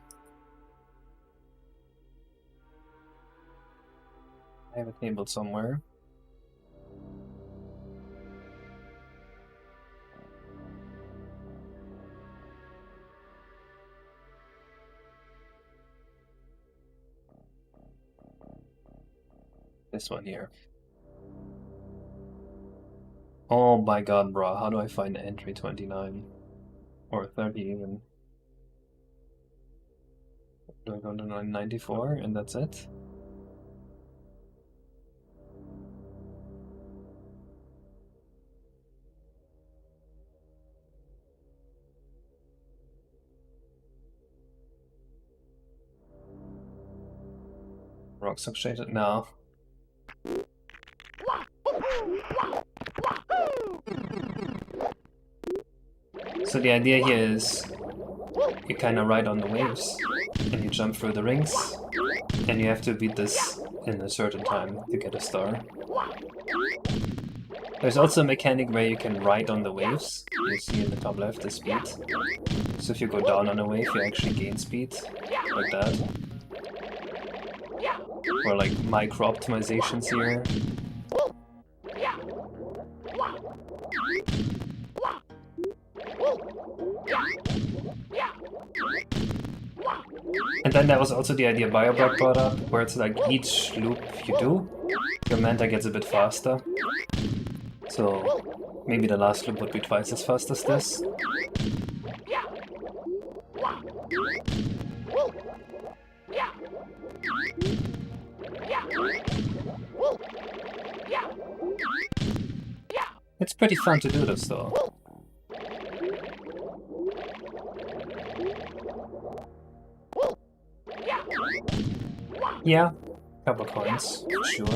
I have it enabled somewhere. This one here. Oh my god, bro, how do I find entry 29? Or 30 even? Do I go to 994 and that's it? Rock substrated? No. So the idea here is you kind of ride on the waves and you jump through the rings and you have to beat this in a certain time to get a star. There's also a mechanic where you can ride on the waves. You see in the top left the speed. So if you go down on a wave you actually gain speed, like that. Or like micro optimizations here. And then that was also the idea BioBlock brought up, where it's like each loop you do, your Manta gets a bit faster. So maybe the last loop would be twice as fast as this. It's pretty fun to do this though. Yeah, couple coins, sure.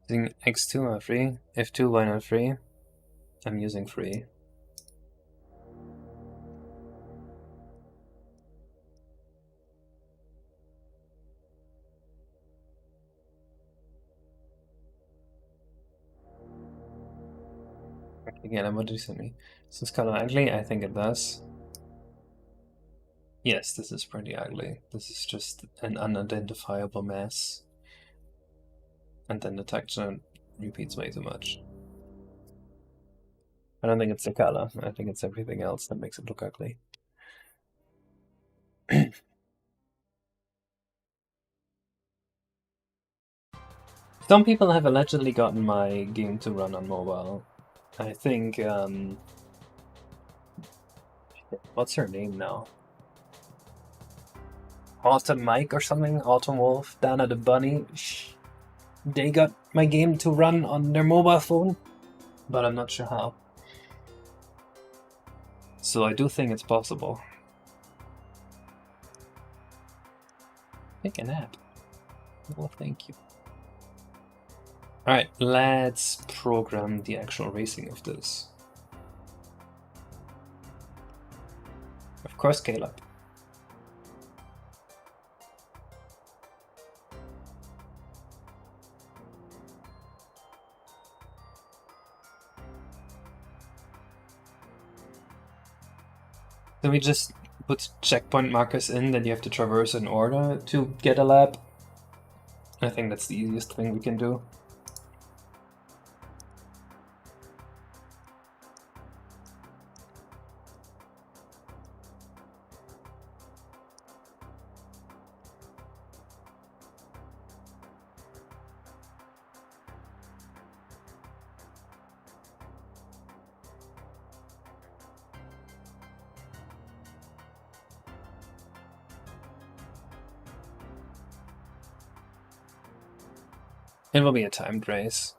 Using x2 or free? F2, why not free? I'm using free. Again, what did you send me? Is this color ugly? I think it does. Yes, this is pretty ugly. This is just an unidentifiable mess. And then the texture repeats way too much. I don't think it's the color. I think it's everything else that makes it look ugly. Some people have allegedly gotten my game to run on mobile. I think, what's her name now? Autumn Mike or something? Autumn Wolf, Dana the Bunny. They got my game to run on their mobile phone, but I'm not sure how. So I do think it's possible. Take a nap. Well, thank you. Alright, let's program the actual racing of this. Of course, Caleb. Then we just put checkpoint markers in that you have to traverse in order to get a lap. I think that's the easiest thing we can do. It will be a timed race.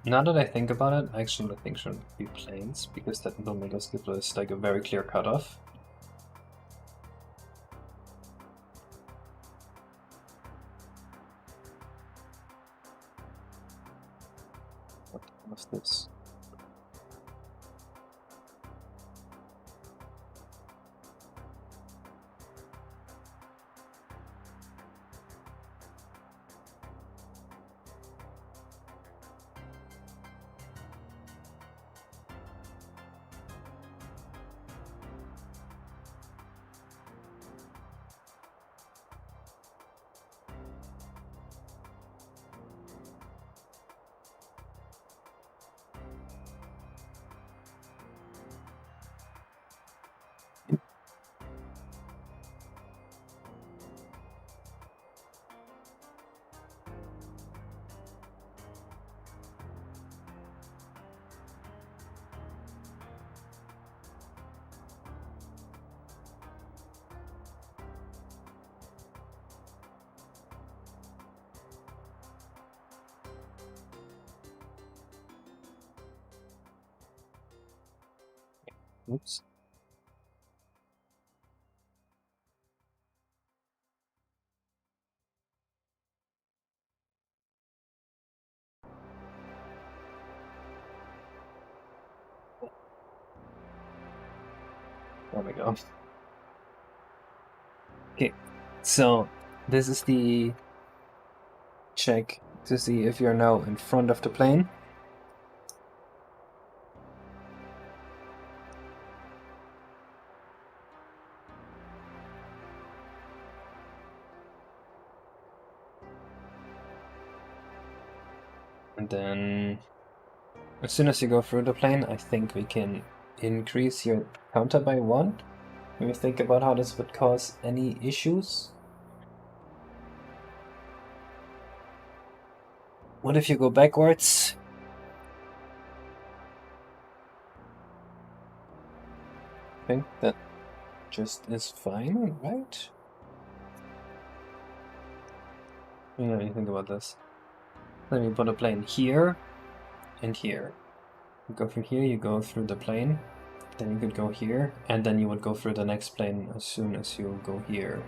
Now that I think about it, I actually think shouldn't be planes, because that will make us give us like a very clear cutoff. What was this? Oops. There we go. Okay, so this is the check to see if you're now in front of the plane. And then as soon as you go through the plane, I think we can increase your counter by 1. When you think about how this would cause any issues. What if you go backwards? I think that just is fine, right? Yeah, you think about this. Then we put a plane here and here. You go from here, you go through the plane, then you could go here, and then you would go through the next plane as soon as you go here.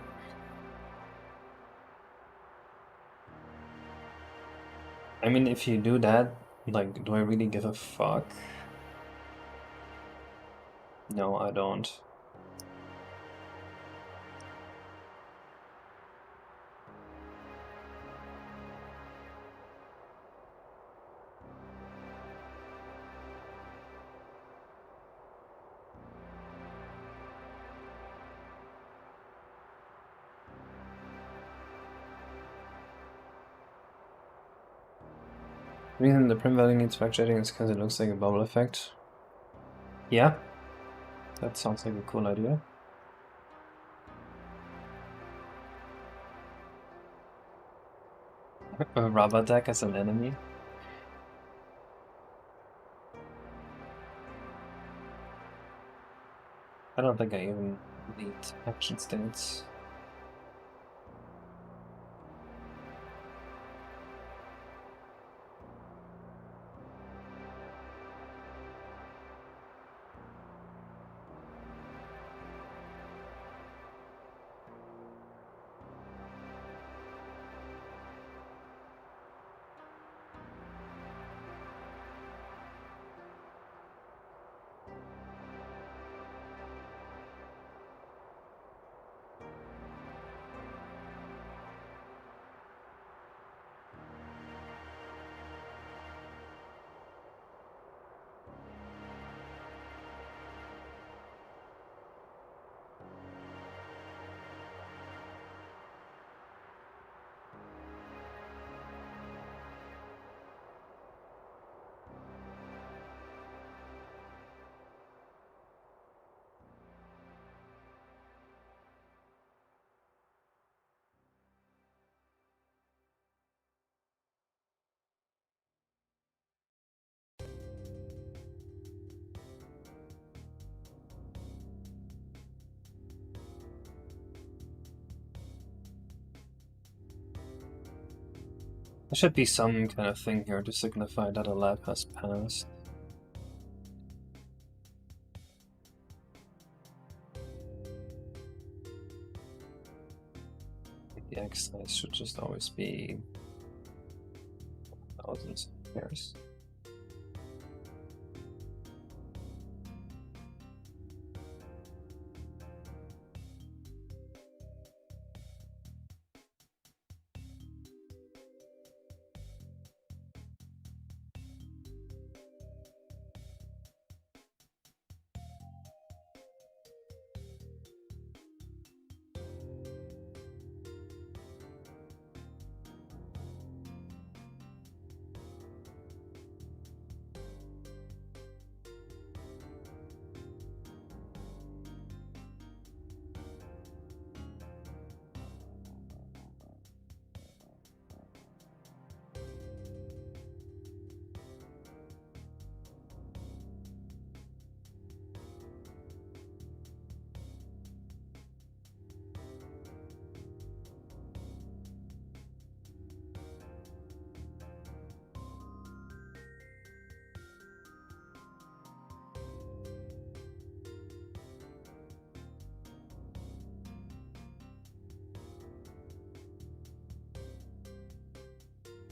I mean, if you do that, like, do I really give a fuck? No, I don't. The reason the prim value needs fluctuating is because it looks like a bubble effect. Yeah, that sounds like a cool idea. A rubber deck as an enemy. I don't think I even need action states. There should be some kind of thing here to signify that a lap has passed. The X size should just always be thousands of pairs.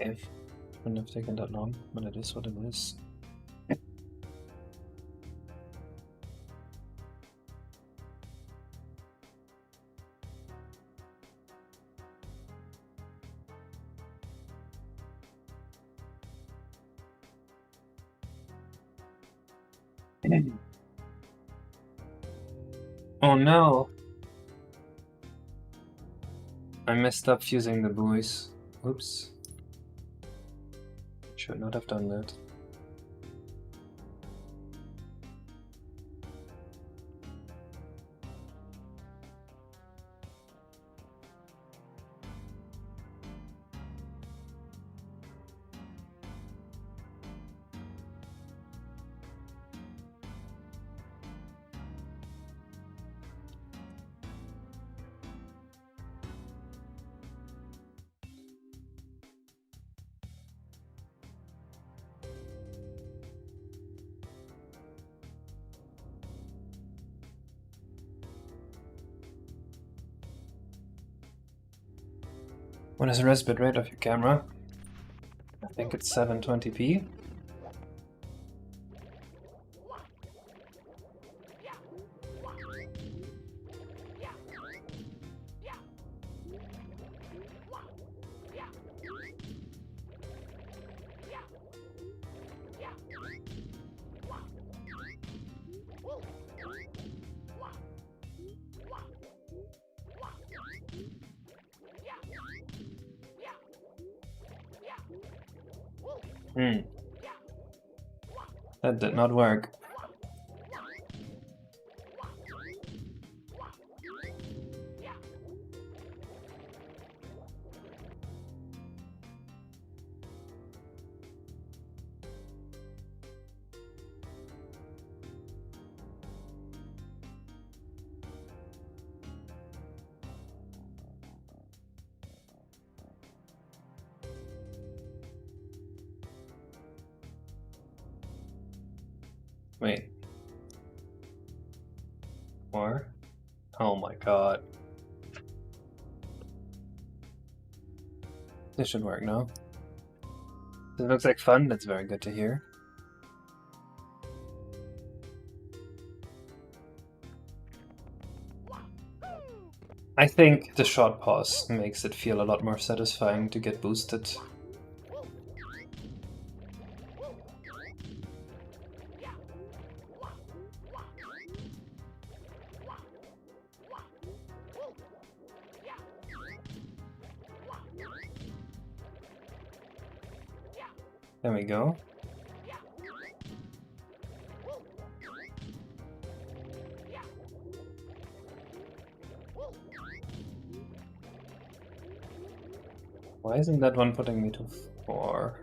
Okay, wouldn't have taken that long, but it is what it is. Oh no! I messed up fusing the buoys. Oops. Should not have done that. What is the res bit rate of your camera? I think it's 720p. That did not work. Wait. More? Oh my god. This should work now. This looks like fun, that's very good to hear. I think the short pause makes it feel a lot more satisfying to get boosted. There we go. Why isn't that one putting me to 4?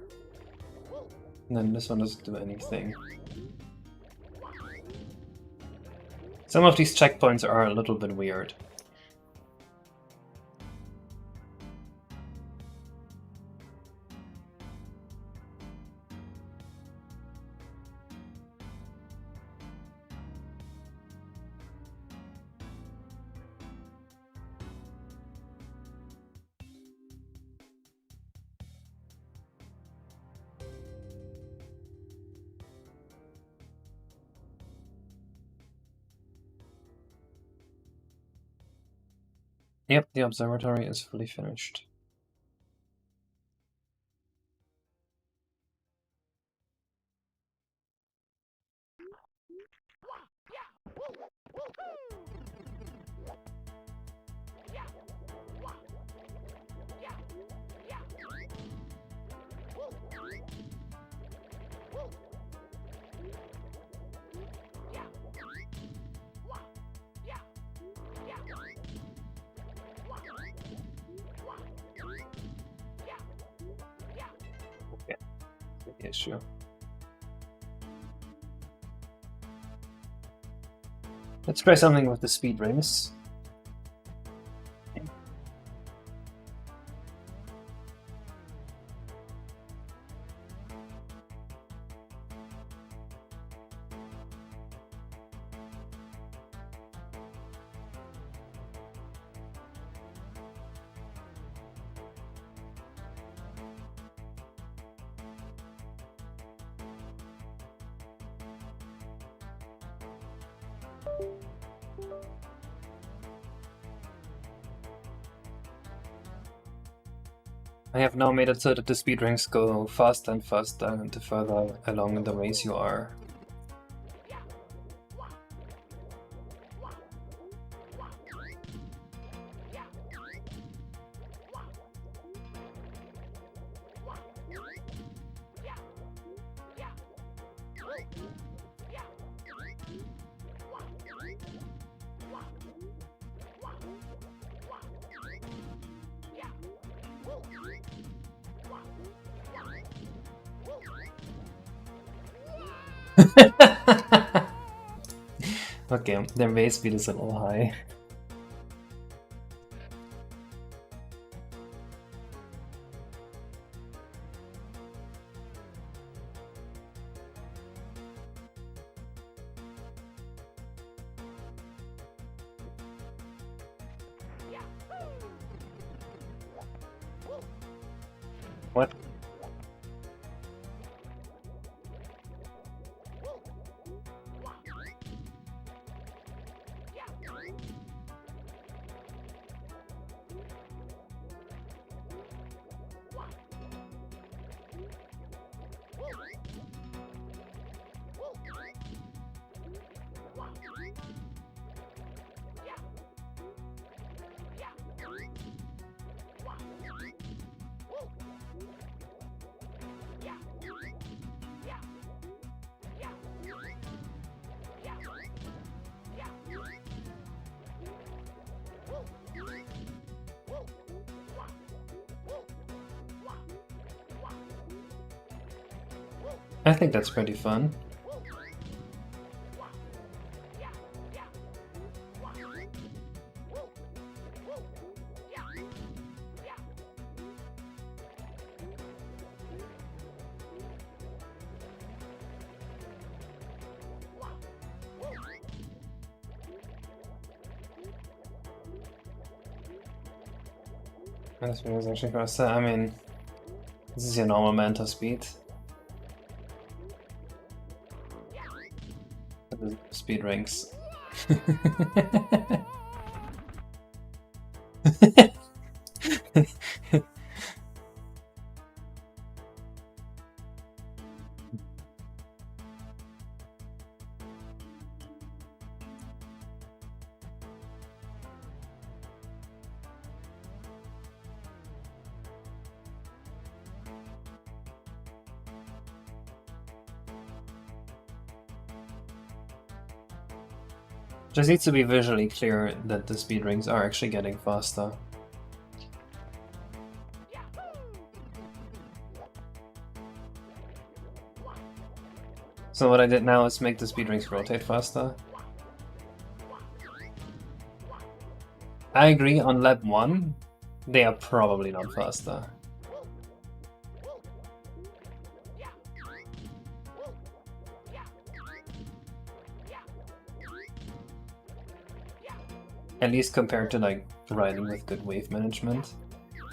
And then this one doesn't do anything. Some of these checkpoints are a little bit weird. Yep, the observatory is fully finished. Okay, that's the issue. Let's try something with the speed rings. I have now made it so that the speed rings go faster and faster and the further along in the race you are. Okay, their base speed is a little high. What? I think that's pretty fun. This was actually faster. I mean, this is your normal Manta speed. The speed ranks. Just needs to be visually clear that the speed rings are actually getting faster. So what I did now is make the speed rings rotate faster. I agree, on lap 1, they are probably not faster. At least compared to like riding with good wave management.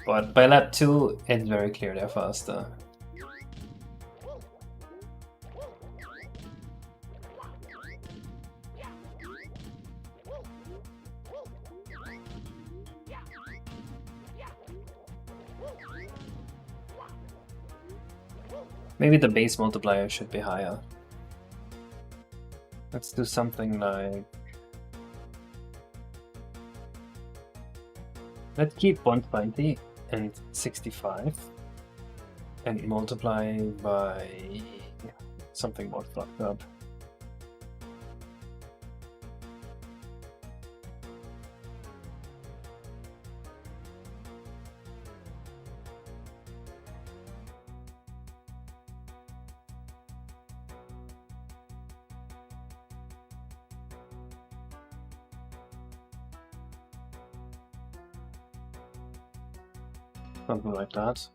But by lap 2, it's very clear they're faster. Maybe the base multiplier should be higher. Let's do something like... Let's keep 120 and 65 and multiply by something more fucked up. Something like that.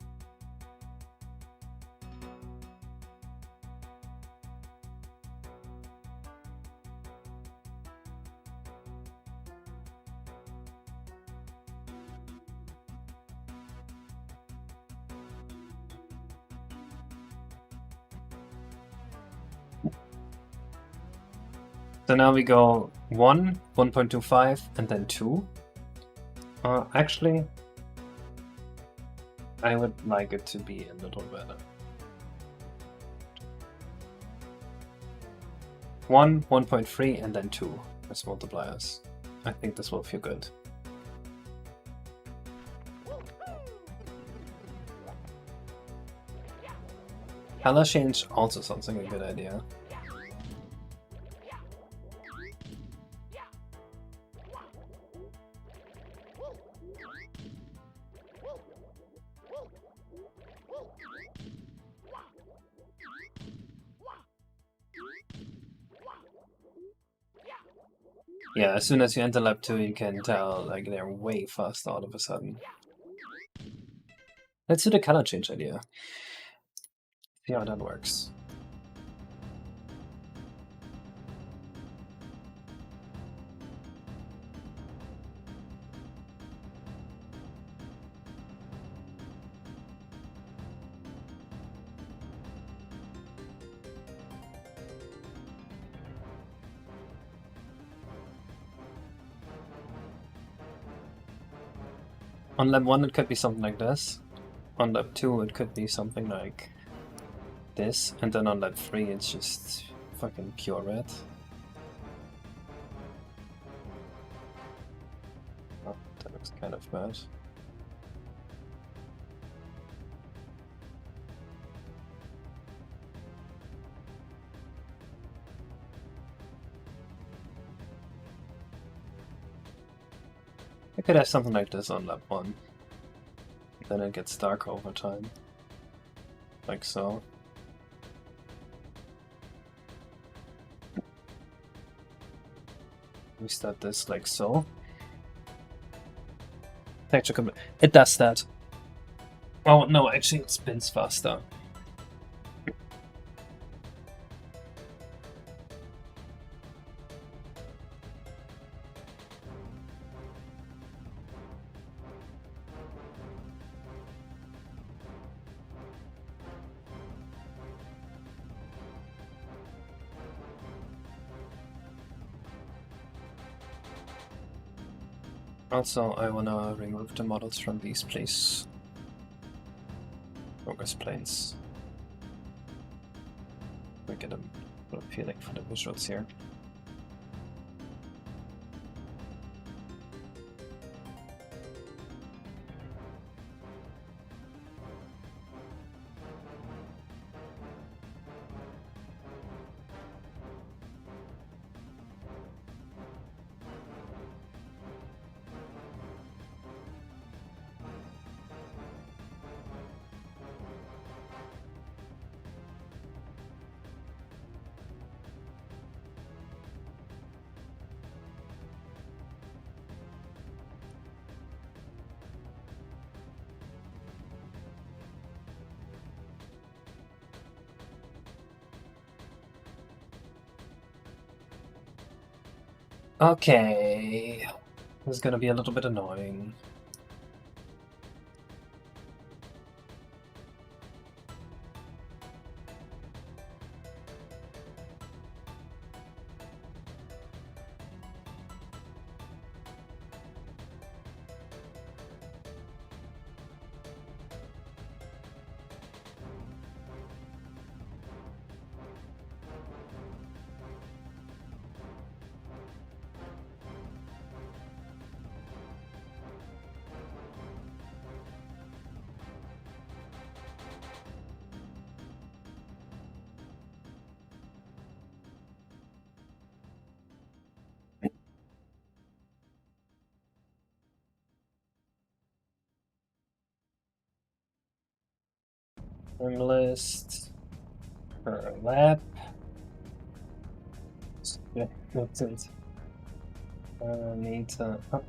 So now we go 1, 1.25, and then 2. Actually, I would like it to be a little better. 1, 1.3, and then 2 as multipliers. I think this will feel good. Color change also sounds like a good idea. Yeah, as soon as you enter lab 2, you can tell, like, they're way faster all of a sudden. Let's do the color change idea. See how that works. On lab 1 it could be something like this. On lab 2 it could be something like this. And then on lab 3 it's just fucking pure red. Oh, that looks kind of bad. I could have something like this on lab 1. Then it gets darker over time. Like so. We start this like so. Texture could be... It does that. Oh no, actually it spins faster. Also, I wanna remove the models from these, please. Focus planes. We get a feeling for the visuals here. Okay, this is gonna be a little bit annoying. List per lab. Yeah, that's it. Parameter up.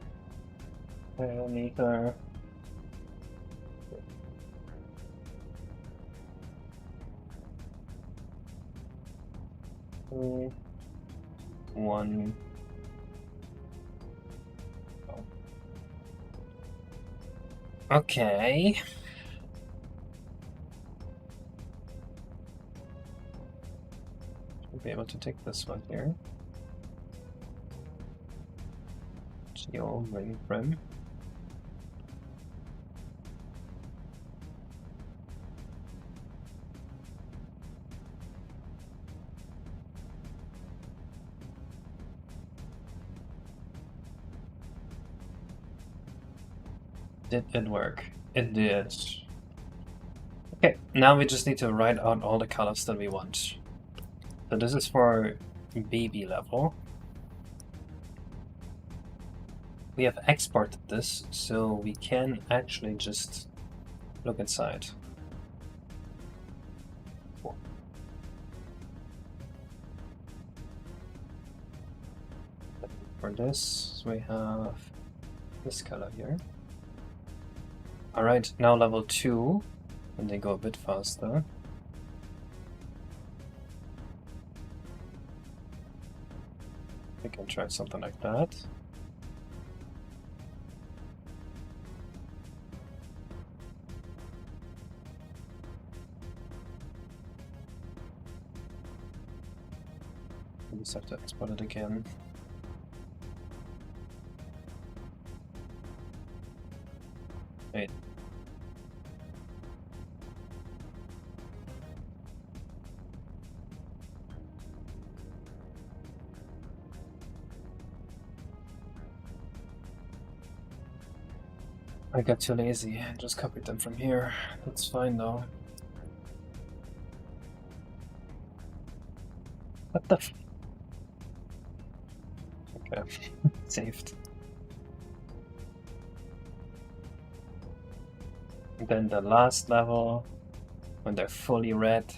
Parameter. Two, one. Okay. Should be able to take this one here. Geo mainframe. Did it work? It did. Okay, now we just need to write out all the colors that we want. So this is for baby level. We have exported this, so we can actually just look inside. For this, we have this color here. Alright, now level 2, and they go a bit faster. We can try something like that. We just have to export it again. Wait. I got too lazy and just copied them from here. That's fine though. What the f— okay, saved. And then the last level, when they're fully red.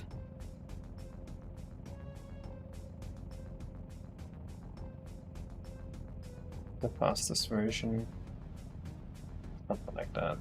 The fastest version. Something like that.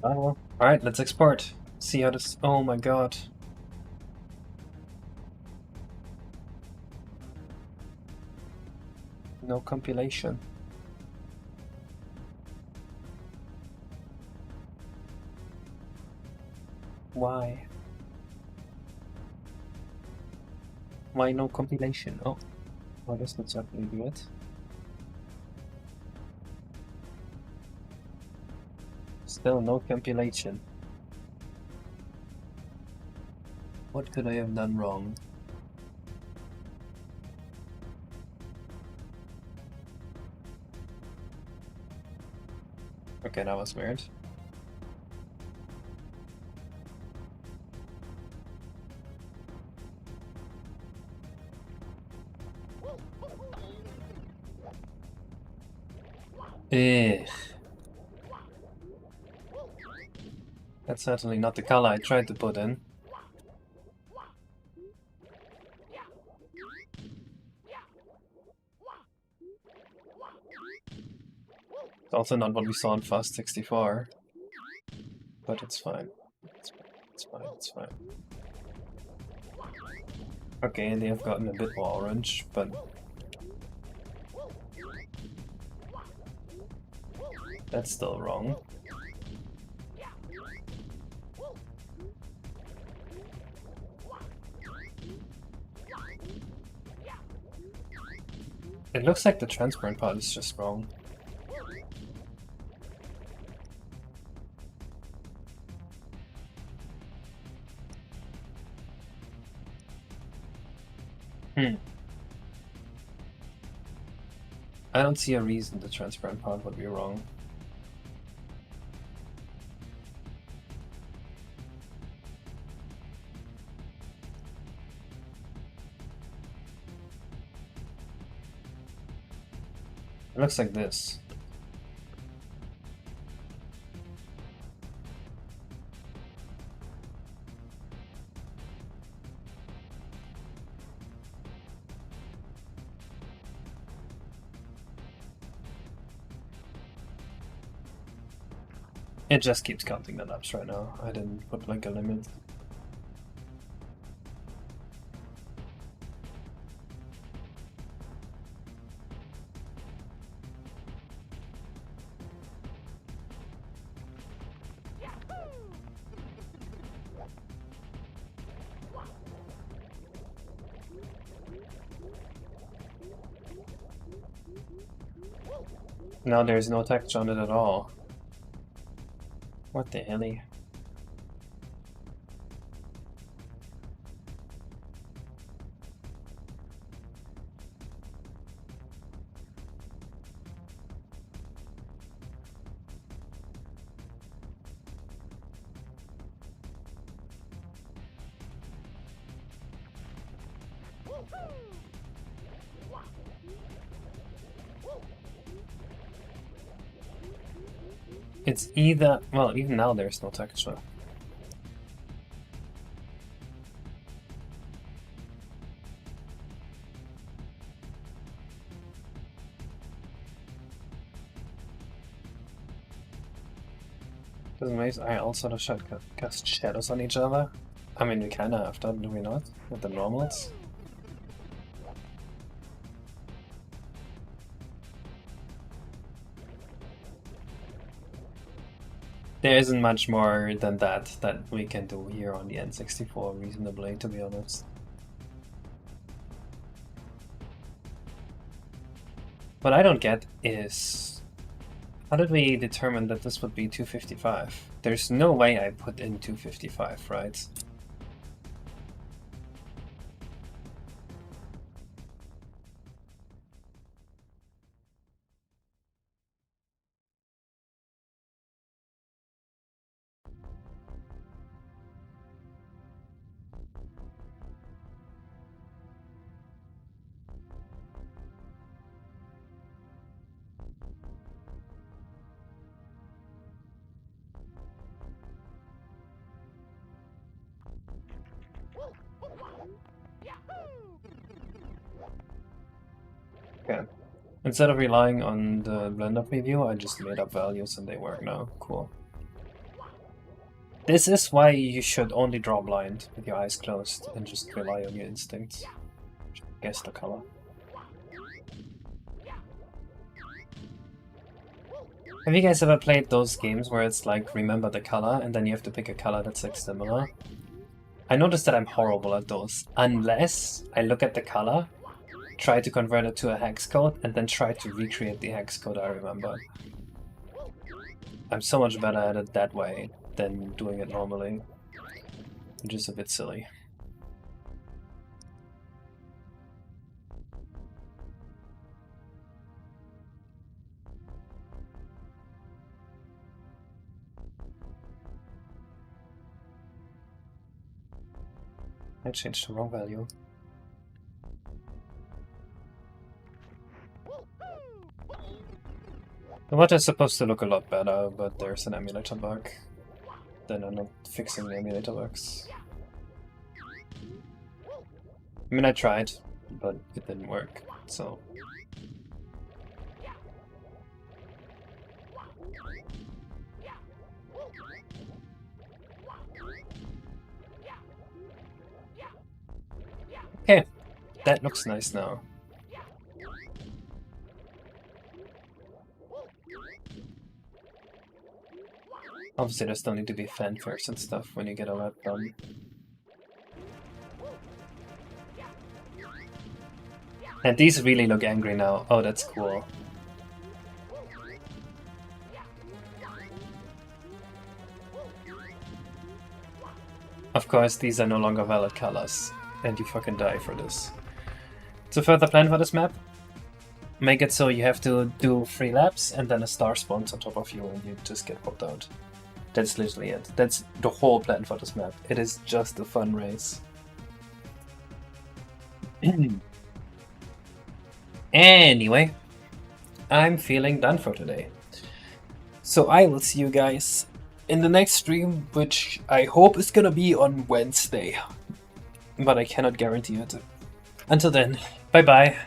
Oh, alright, let's export. See how this— oh my god. No compilation. Why? Why no compilation? Oh, well, I guess that's certainly do it. Still no compilation. What could I have done wrong? Okay, that was weird. Ugh. That's certainly not the color I tried to put in. It's also not what we saw in Fast 64. But it's fine. It's fine. It's fine. It's fine. Okay, they have gotten a bit more orange, but that's still wrong. It looks like the transparent part is just wrong. I don't see a reason the transparent part would be wrong. It looks like this. It just keeps counting the laps right now. I didn't put like a limit. Now there's no text on it at all. What the helly? It's either, well, even now there's no texture. Doesn't make I also should cast shadows on each other. I mean, we kinda have done, do we not? With the normals? There isn't much more than that we can do here on the N64 reasonably, to be honest. What I don't get is, how did we determine that this would be 255? There's no way I put in 255, right? Okay. Instead of relying on the Blender preview, I just made up values and they work now. Cool. This is why you should only draw blind with your eyes closed and just rely on your instincts. Guess the color. Have you guys ever played those games where it's like, remember the color, and then you have to pick a color that's like similar? I noticed that I'm horrible at those, unless I look at the color, try to convert it to a hex code, and then try to recreate the hex code I remember. I'm so much better at it that way than doing it normally, which is a bit silly. I changed the wrong value. The water is supposed to look a lot better, but there's an emulator bug. Then I'm not fixing the emulator bugs. I mean, I tried, but it didn't work, so... Okay, that looks nice now. Obviously, there still need to be fanfares and stuff when you get all that done. And these really look angry now. Oh, that's cool. Of course, these are no longer valid colors, and you fucking die for this. So further plan for this map? Make it so you have to do 3 laps, and then a star spawns on top of you, and you just get popped out. That's literally it. That's the whole plan for this map. It is just a fun race. Anyway, I'm feeling done for today. So I will see you guys in the next stream, which I hope is gonna be on Wednesday. But I cannot guarantee it. Until then, bye bye.